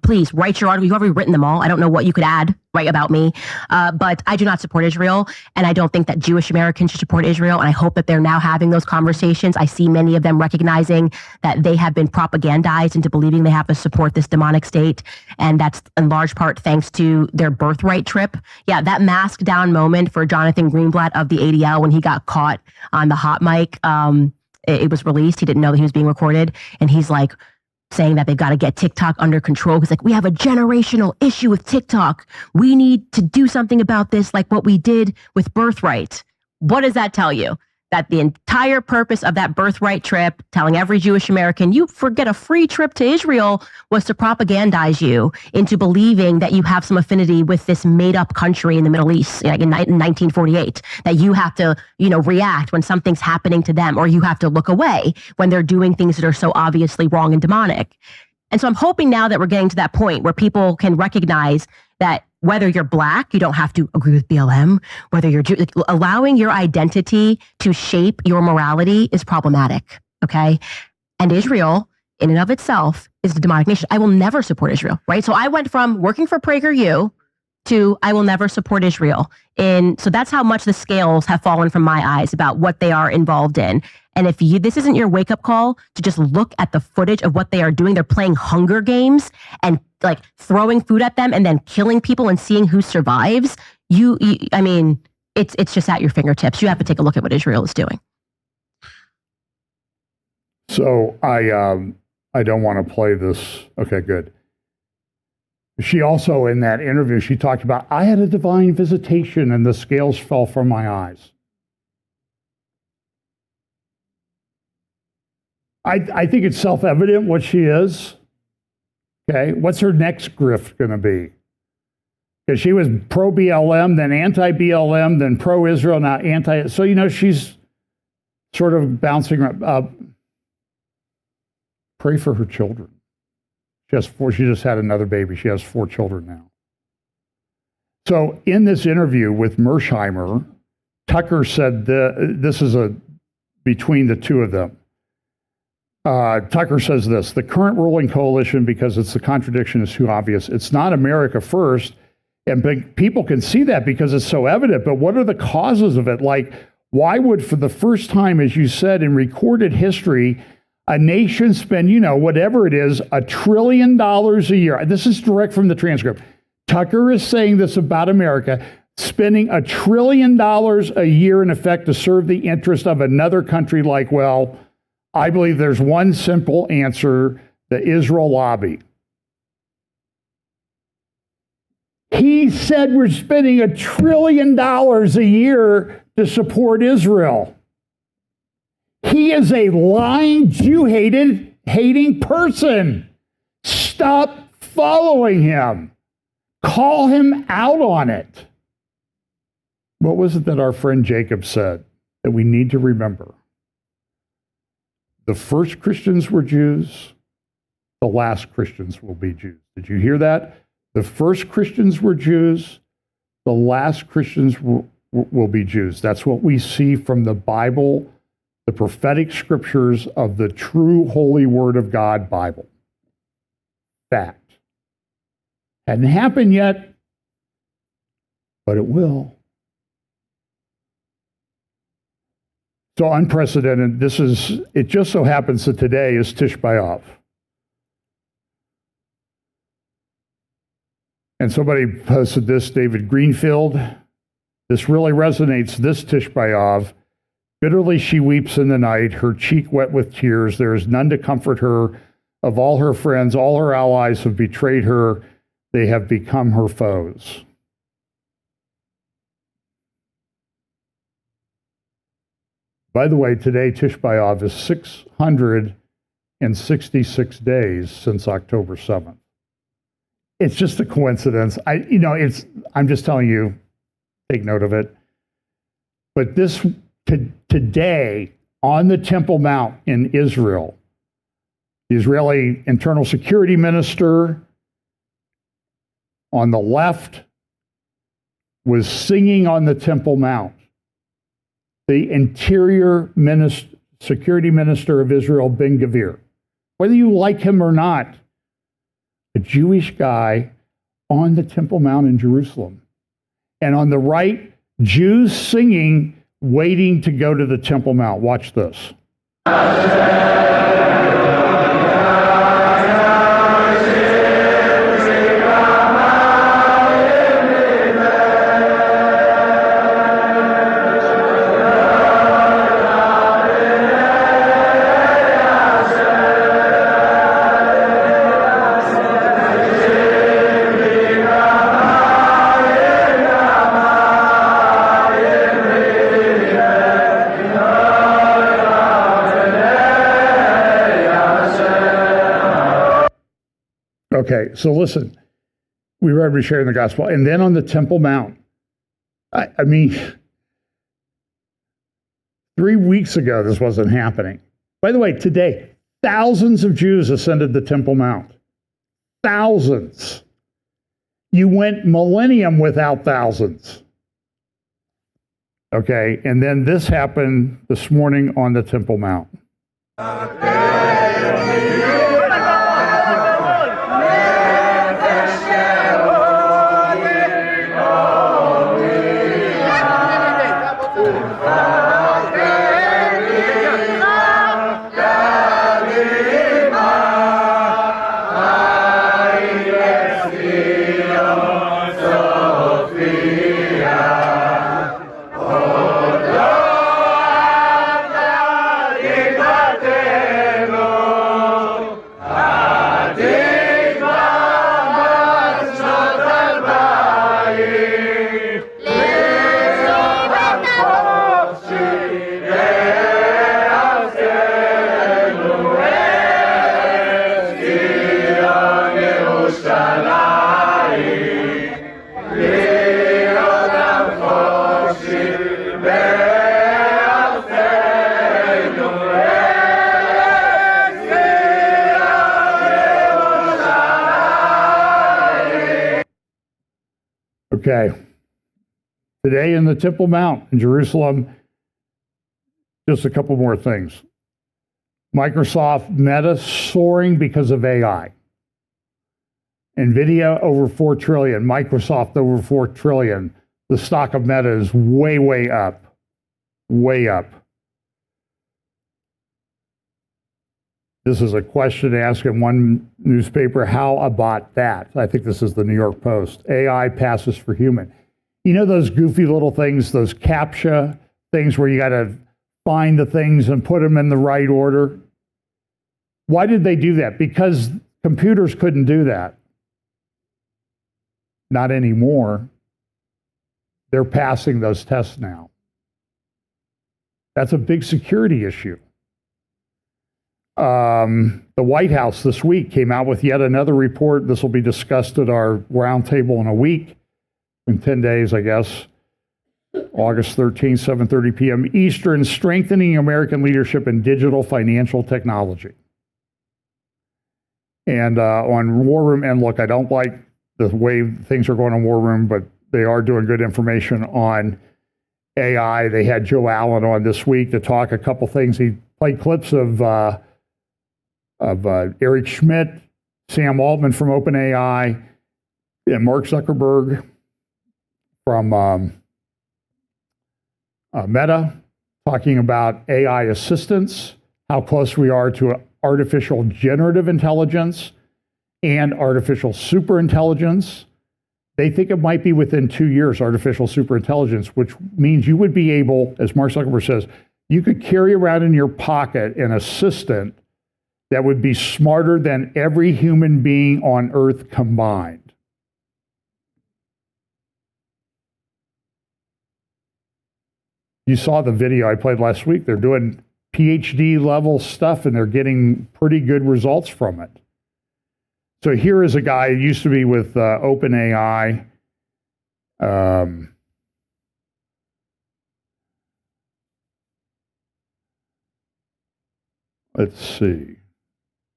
Please write your article. You've already written them all. I don't know what you could add about me. But I do not support Israel. And I don't think that Jewish Americans should support Israel. And I hope that they're now having those conversations. I see many of them recognizing that they have been propagandized into believing they have to support this demonic state. And that's in large part thanks to their birthright trip. Yeah, that mask down moment for Jonathan Greenblatt of the ADL when he got caught on the hot mic, it was released. He didn't know that he was being recorded. And he's like saying that they've got to get TikTok under control. He's like, we have a generational issue with TikTok. We need to do something about this like what we did with birthright. What does that tell you? That the entire purpose of that birthright trip, telling every Jewish American, you forget a free trip to Israel, was to propagandize you into believing that you have some affinity with this made-up country in the Middle East, like in 1948, that you have to, react when something's happening to them, or you have to look away when they're doing things that are so obviously wrong and demonic. And so I'm hoping now that we're getting to that point where people can recognize that whether you're Black, you don't have to agree with BLM. Whether you're Jew, allowing your identity to shape your morality is problematic, okay? And Israel, in and of itself, is the demonic nation. I will never support Israel, right? So I went from working for PragerU to I will never support Israel. So that's how much the scales have fallen from my eyes about what they are involved in. And if this isn't your wake-up call to just look at the footage of what they are doing, they're playing Hunger Games and throwing food at them and then killing people and seeing who survives. It's just at your fingertips. You have to take a look at what Israel is doing. So I don't want to play this. Okay, good. She also, in that interview, she talked about, I had a divine visitation and the scales fell from my eyes. I think it's self-evident what she is. Okay, what's her next grift going to be? Because she was pro-BLM, then anti-BLM, then pro-Israel, now anti. So, she's sort of bouncing around. Pray for her children. She has 4. She just had another baby. She has 4 children now. So in this interview with Mersheimer, Tucker said this is between the two of them. Tucker says this, the current ruling coalition, because it's the contradiction is too obvious, it's not America first, and people can see that because it's so evident, but what are the causes of it? Why would, for the first time, as you said, in recorded history, a nation spend, whatever it is, $1 trillion a year? This is direct from the transcript. Tucker is saying this about America, spending $1 trillion a year in effect to serve the interest of another country I believe there's one simple answer: the Israel lobby. He said we're spending $1 trillion a year to support Israel. He is a lying, Jew-hating person. Stop following him. Call him out on it. What was it that our friend Jacob said that we need to remember? The first Christians were Jews. The last Christians will be Jews. Did you hear that? The first Christians were Jews. The last Christians will be Jews. That's what we see from the Bible, the prophetic scriptures of the true holy word of God, Bible. Fact. Hadn't happened yet, but it will. So unprecedented. It just so happens that today is Tish B'Av. And somebody posted this, David Greenfield. This really resonates, this Tish B'Av. Bitterly she weeps in the night, her cheek wet with tears. There is none to comfort her. Of all her friends, all her allies have betrayed her. They have become her foes. By the way, today, Tish B'Av is 666 days since October 7th. It's just a coincidence. I'm just telling you, take note of it. But today, on the Temple Mount in Israel, the Israeli Internal Security Minister on the left was singing on the Temple Mount. The Interior Security Minister of Israel, Ben-Gvir, whether you like him or not, a Jewish guy on the Temple Mount in Jerusalem. And on the right, Jews singing, waiting to go to the Temple Mount. Watch this. Okay, so listen, we were already sharing the gospel. And then on the Temple Mount, I mean, 3 weeks ago, this wasn't happening. By the way, today, thousands of Jews ascended the Temple Mount. Thousands. You went millennium without thousands. Okay, and then this happened this morning on the Temple Mount. Okay. Today in the Temple Mount in Jerusalem, just a couple more things. Microsoft Meta soaring because of AI. NVIDIA over 4 trillion, Microsoft over 4 trillion. The stock of Meta is way, way up. Way up. This is a question asked in one newspaper. How about that? I think this is the New York Post. AI passes for human. You know those goofy little things, those CAPTCHA things where you got to find the things and put them in the right order. Why did they do that? Because computers couldn't do that. Not anymore. They're passing those tests now. That's a big security issue. The White House this week came out with yet another report. This will be discussed at our roundtable in a week, in 10 days, I guess. August 13th, 7:30 p.m. Eastern, strengthening American leadership in digital financial technology. And on War Room, and look, I don't like the way things are going on War Room, but they are doing good information on AI. They had Joe Allen on this week to talk a couple things. He played clips of Eric Schmidt, Sam Altman from OpenAI, and Mark Zuckerberg from Meta, talking about AI assistance, how close we are to artificial generative intelligence and artificial superintelligence. They think it might be within 2 years, artificial superintelligence, which means you would be able, as Mark Zuckerberg says, you could carry around in your pocket an assistant that would be smarter than every human being on Earth combined. You saw the video I played last week. They're doing PhD level stuff and they're getting pretty good results from it. So here is a guy who used to be with OpenAI. Let's see.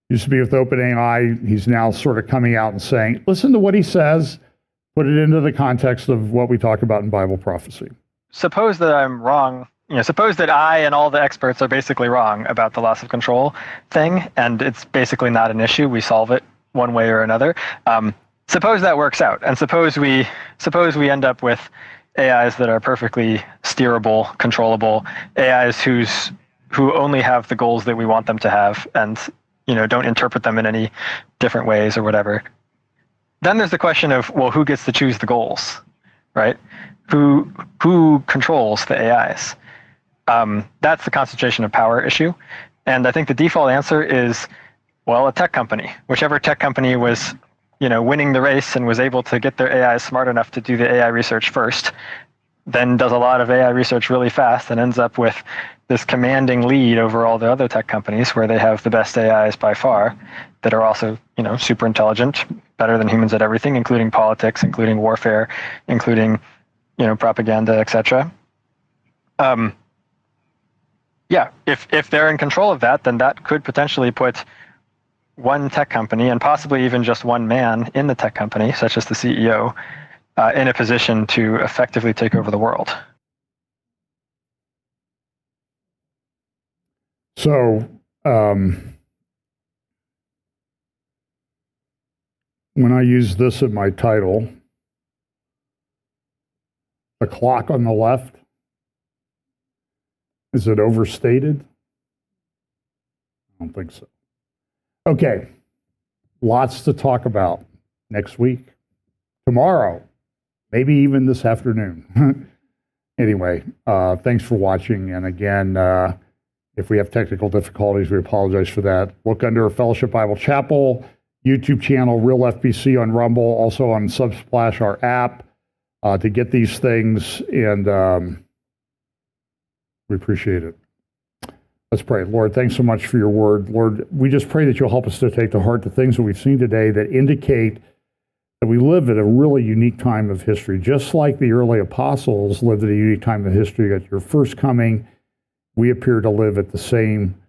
Used to be with OpenAI. He's now sort of coming out and saying, listen to what he says, put it into the context of what we talk about in Bible prophecy. Suppose that I'm wrong. Suppose that I and all the experts are basically wrong about the loss of control thing, and it's basically not an issue. We solve it one way or another. Suppose that works out, and suppose we end up with AIs that are perfectly steerable, controllable, AIs who only have the goals that we want them to have, and don't interpret them in any different ways or whatever. Then there's the question of, well, who gets to choose the goals, right? Who controls the AIs? That's the concentration of power issue. And I think the default answer is, well, a tech company. Whichever tech company was, winning the race and was able to get their AI smart enough to do the AI research first, then does a lot of AI research really fast and ends up with this commanding lead over all the other tech companies where they have the best AIs by far that are also, super intelligent, better than humans at everything, including politics, including warfare, including propaganda, etc. If they're in control of that, then that could potentially put one tech company and possibly even just one man in the tech company, such as the CEO, in a position to effectively take over the world. So, when I use this in my title, the clock on the left, is it overstated? I don't think so. Okay, lots to talk about next week, tomorrow, maybe even this afternoon. Anyway, thanks for watching. And again, if we have technical difficulties, we apologize for that. Look under Fellowship Bible Chapel, YouTube channel, Real FBC on Rumble, also on Subsplash, our app, to get these things. And we appreciate it. Let's pray. Lord, thanks so much for your word. Lord, we just pray that you'll help us to take to heart the things that we've seen today that indicate that we live at a really unique time of history. Just like the early apostles lived at a unique time of history at your first coming, we appear to live at the same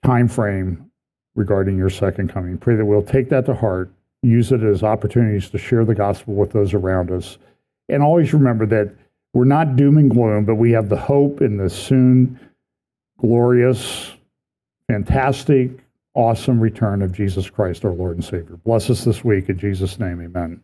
time frame regarding your second coming. Pray that we'll take that to heart, use it as opportunities to share the gospel with those around us, and always remember that we're not doom and gloom, but we have the hope in the soon glorious, fantastic, awesome return of Jesus Christ, our Lord and Savior. Bless us this week. In Jesus' name, amen.